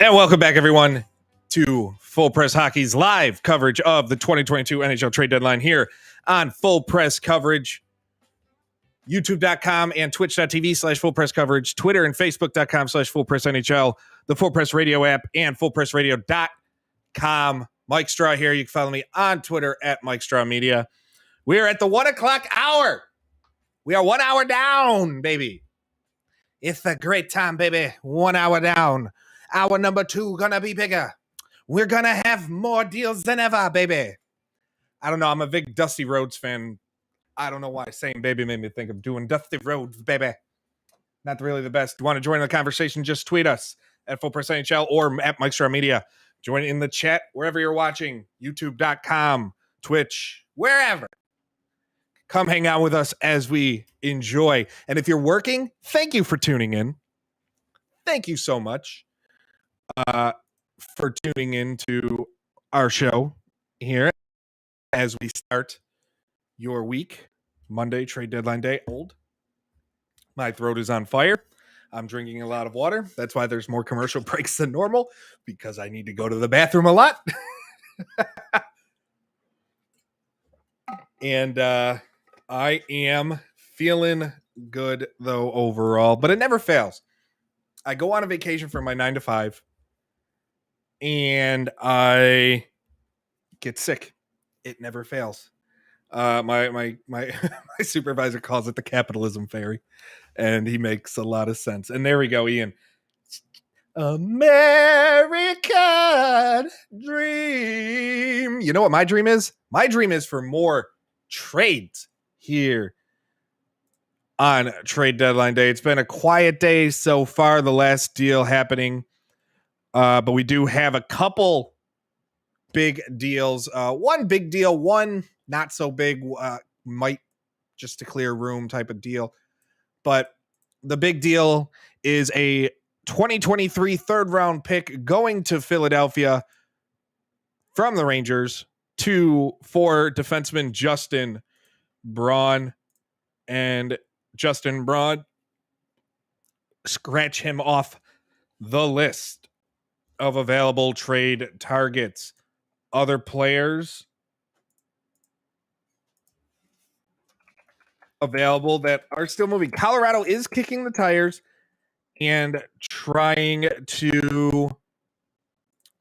And welcome back, everyone, to Full Press Hockey's live coverage of the 2022 NHL Trade Deadline here on Full Press Coverage. YouTube.com and Twitch.tv/Full Press Coverage, Twitter and Facebook.com/Full Press NHL, the Full Press Radio app, and FullPressRadio.com. Mike Straw here. You can follow me on Twitter at Mike Straw Media. We are at the 1 o'clock hour. We are 1 hour down, baby. It's a great time, baby. 1 hour down. Hour number 2 gonna be bigger. We're gonna have more deals than ever, baby. I don't know. I'm a big Dusty Rhodes fan. I don't know why saying baby made me think of doing Dusty Rhodes, baby. Not really the best. Want to join the conversation? Just tweet us at Full Press NHL or at Mike Straw Media. Join in the chat wherever you're watching. YouTube.com, Twitch, wherever. Come hang out with us as we enjoy. And if you're working, thank you for tuning in. Thank you so much for tuning into our show here as we start your week. Monday, trade deadline day. Old. My throat is on fire. I'm drinking a lot of water. That's why there's more commercial breaks than normal, because I need to go to the bathroom a lot. And I am feeling good, though, overall. But it never fails. I go on a vacation from my 9 to 5, and I get sick. It never fails. My supervisor calls it the capitalism fairy, and he makes a lot of sense. And there we go, Ian. American dream. You know what my dream is? My dream is for more trades here on trade deadline day. It's been a quiet day so far, the last deal happening. But we do have a couple big deals. One big deal, one not so big, might just to clear room type of deal. But the big deal is a 2023 third round pick going to Philadelphia from the Rangers for defenseman Justin Braun. And Justin Braun, scratch him off the list of available trade targets. Other players available that are still moving. Colorado is kicking the tires and trying to,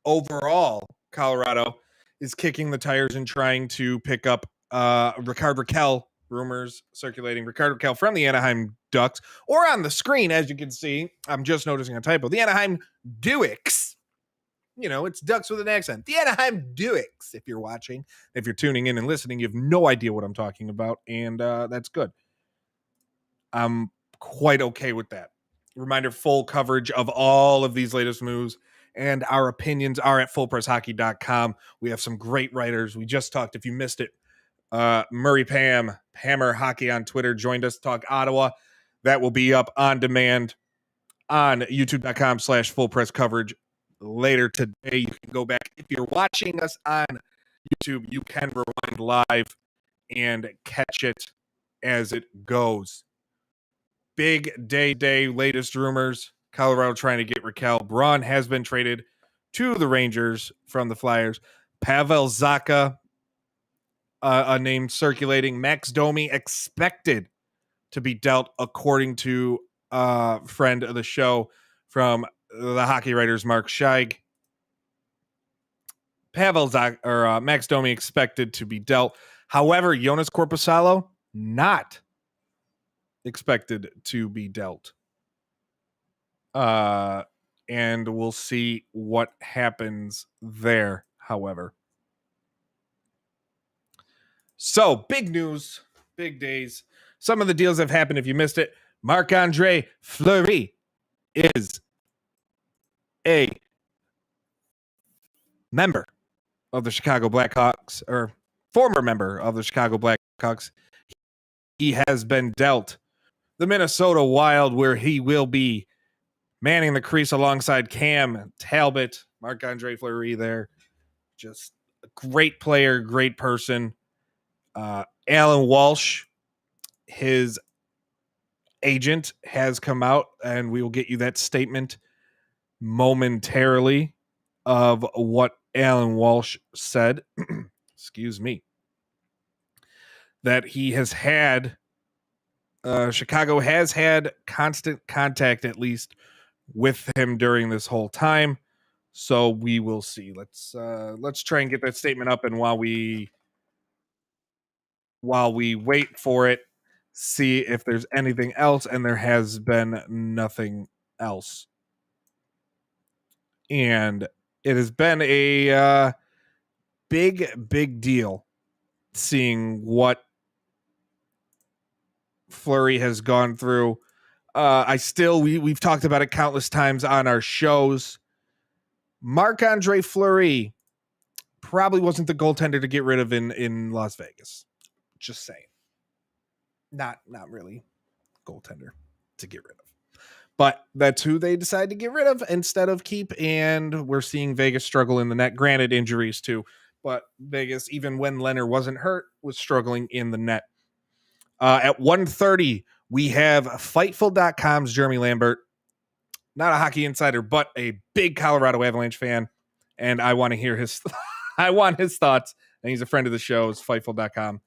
overall, Colorado is kicking the tires and trying to pick up Rickard Rakell. Rumors circulating. Rickard Rakell from the Anaheim Ducks, or on the screen, as you can see, I'm just noticing a typo. The Anaheim Ducks. You know, it's Ducks with an accent. The Anaheim Ducks, if you're watching. If you're tuning in and listening, you have no idea what I'm talking about, and that's good. I'm quite okay with that. Reminder, full coverage of all of these latest moves and our opinions are at fullpresshockey.com. We have some great writers. We just talked, if you missed it, Murray Pam, Hammer Hockey on Twitter, joined us to talk Ottawa. That will be up on demand on youtube.com/full press coverage later today. You can go back. If you're watching us on YouTube, you can rewind live and catch it as it goes. Big day, latest rumors. Colorado trying to get Rakell. Braun has been traded to the Rangers from the Flyers. Pavel Zacha, a name circulating. Max Domi expected to be dealt, according to a friend of the show from the Hockey Writers, Mark Scheig. Pavel Zacha, or Max Domi expected to be dealt. However, Jonas Korpisalo not expected to be dealt. And we'll see what happens there, however. So, big news, big days. Some of the deals have happened if you missed it. Marc-Andre Fleury is a member of the Chicago Blackhawks, or former member of the Chicago Blackhawks. He has been dealt the Minnesota Wild, where he will be manning the crease alongside Cam Talbot. Marc-Andre Fleury there. Just a great player, great person. Alan Walsh, his agent, has come out, and we will get you that statement momentarily of what Alan Walsh said. Excuse me. That he has had Chicago has had constant contact, at least, with him during this whole time. So we will see. Let's try and get that statement up, and while we wait for it, see if there's anything else, and there has been nothing else. And it has been a big deal seeing what Fleury has gone through. We've talked about it countless times on our shows. Marc-Andre Fleury probably wasn't the goaltender to get rid of in Las Vegas. Just saying. Not really goaltender to get rid of. But that's who they decide to get rid of instead of keep. And we're seeing Vegas struggle in the net. Granted, injuries too. But Vegas, even when Leonard wasn't hurt, was struggling in the net. At 1:30, we have Fightful.com's Jeremy Lambert. Not a hockey insider, but a big Colorado Avalanche fan. And I want to hear his thoughts. And he's a friend of the show, it's Fightful.com.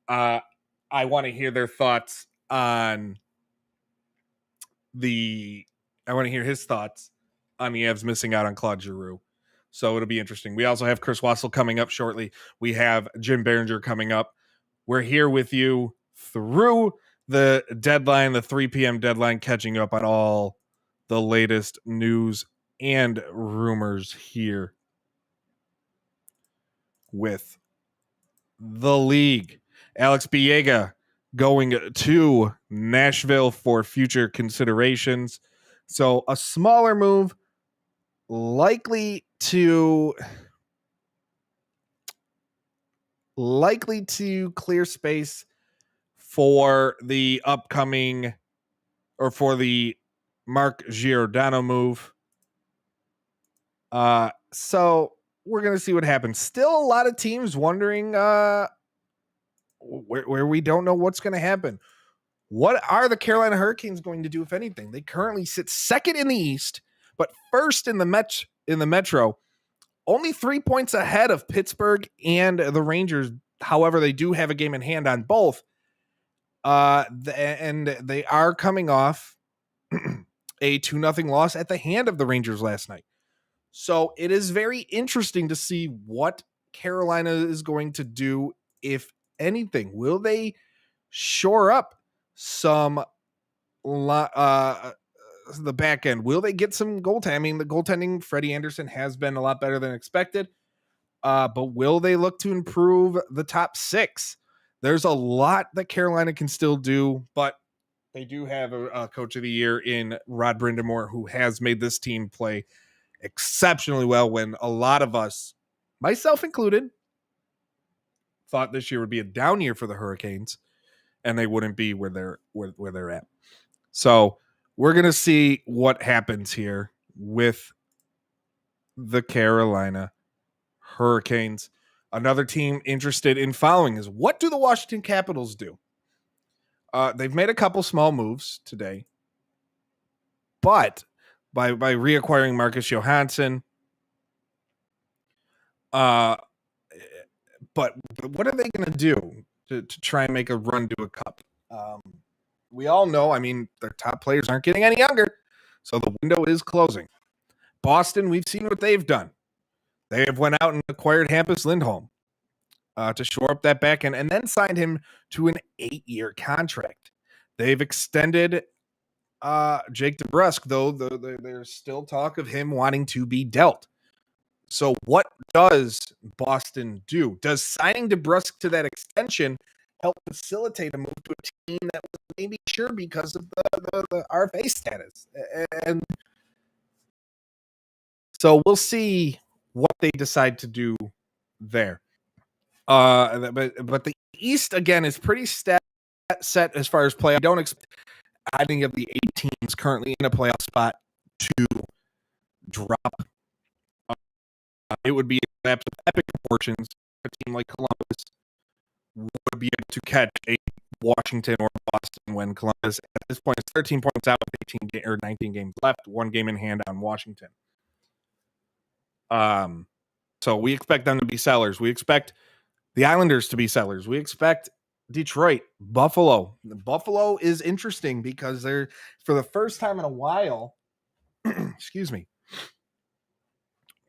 I want to hear their thoughts on I want to hear his thoughts on the Avs missing out on Claude Giroux. So it'll be interesting. We also have Chris Wassel coming up shortly. We have Jim Behringer coming up. We're here with you through the deadline, the 3 p.m. deadline, catching up on all the latest news and rumors here with the league. Alex Biega going to Nashville for future considerations. So a smaller move, likely to clear space for the upcoming, or for the Mark Giordano move. So we're going to see what happens. Still a lot of teams wondering where we don't know what's going to happen. What are the Carolina Hurricanes going to do, if anything? They currently sit second in the East, but first in the Metro, only 3 points ahead of Pittsburgh and the Rangers. However, they do have a game in hand on both. And they are coming off a 2-0 loss at the hand of the Rangers last night. So it is very interesting to see what Carolina is going to do, if anything. Will they shore up some the back end? Will they get some goaltending? I mean, the goaltending, Freddie Anderson, has been a lot better than expected. But will they look to improve the top six? There's a lot that Carolina can still do, but they do have a coach of the year in Rod Brindamore, who has made this team play exceptionally well, when a lot of us, myself included, thought this year would be a down year for the Hurricanes and they wouldn't be where they're at. So we're going to see what happens here with the Carolina Hurricanes. Another team interested in following is, what do the Washington Capitals do? They've made a couple small moves today, but by reacquiring Marcus Johansson, but what are they going to do to try and make a run to a cup? We all know, I mean, their top players aren't getting any younger, so the window is closing. Boston, we've seen what they've done. They have went out and acquired Hampus Lindholm to shore up that back end, and then signed him to an 8-year contract. They've extended Jake DeBrusk, though there's still talk of him wanting to be dealt. So what does Boston do? Does signing DeBrusk to that extension help facilitate a move to a team that was maybe sure because of the RFA status? And so we'll see what they decide to do there. But the East, again, is pretty set as far as play. I don't expect any of the 8 teams currently in a playoff spot to drop. It would be epic proportions. A team like Columbus would be able to catch a Washington or Boston, when Columbus at this point is 13 points out with 18 or 19 games left, 1 game in hand on Washington. So we expect them to be sellers. We expect the Islanders to be sellers. We expect Detroit, Buffalo. Buffalo is interesting because they're, for the first time in a while, excuse me,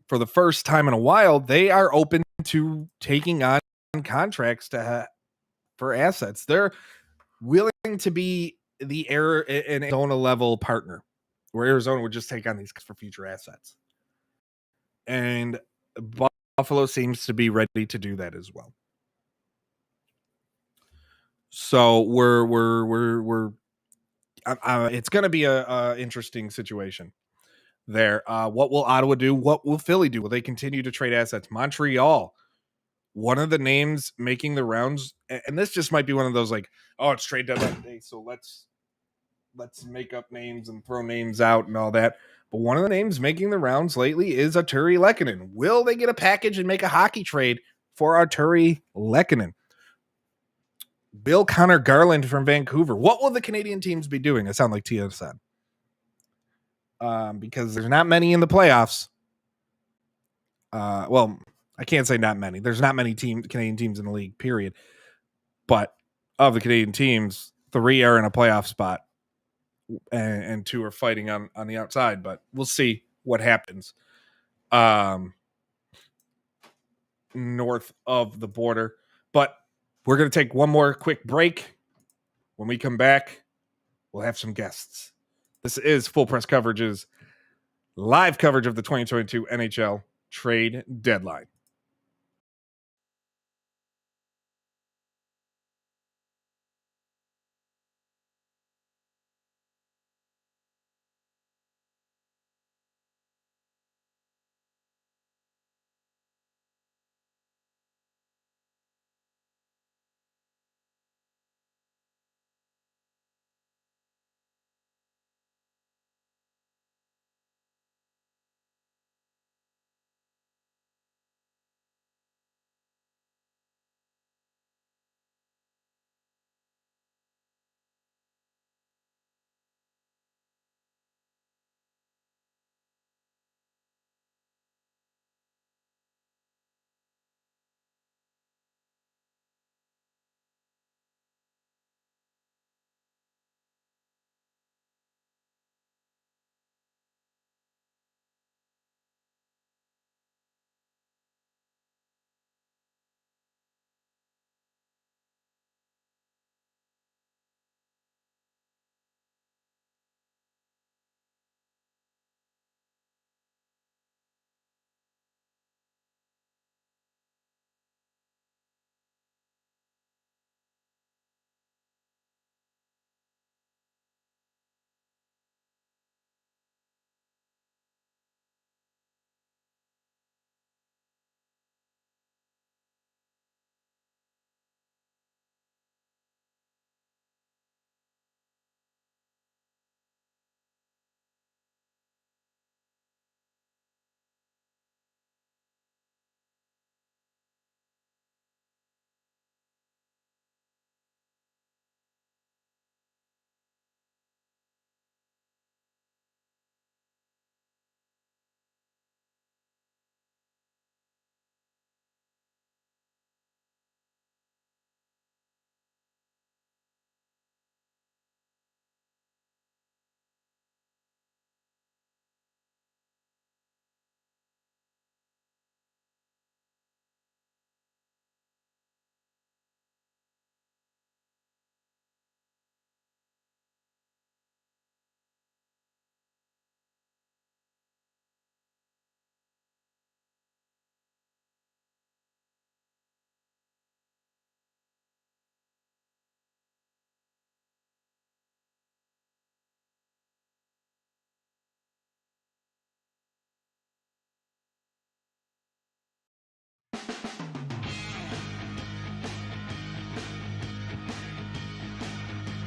for the first time in a while, they are open to taking on contracts for assets. They're willing to be the an Arizona level partner, where Arizona would just take on these for future assets. And Buffalo seems to be ready to do that as well. So it's going to be a interesting situation there. What will Ottawa do? What will Philly do? Will they continue to trade assets? Montreal, one of the names making the rounds, and this just might be one of those like, oh, it's trade deadline day, so let's make up names and throw names out and all that. But one of the names making the rounds lately is Artturi Lehkonen. Will they get a package and make a hockey trade for Artturi Lehkonen? Bill Connor Garland from Vancouver. What will the Canadian teams be doing? I sound like Tia said. Because there's not many in the playoffs. Well, I can't say not many. There's not many Canadian teams in the league, period. But of the Canadian teams, 3 are in a playoff spot, and 2 are fighting on the outside. But we'll see what happens north of the border. But we're going to take one more quick break. When we come back, we'll have some guests. This is Full Press Coverage's live coverage of the 2022 NHL Trade Deadline.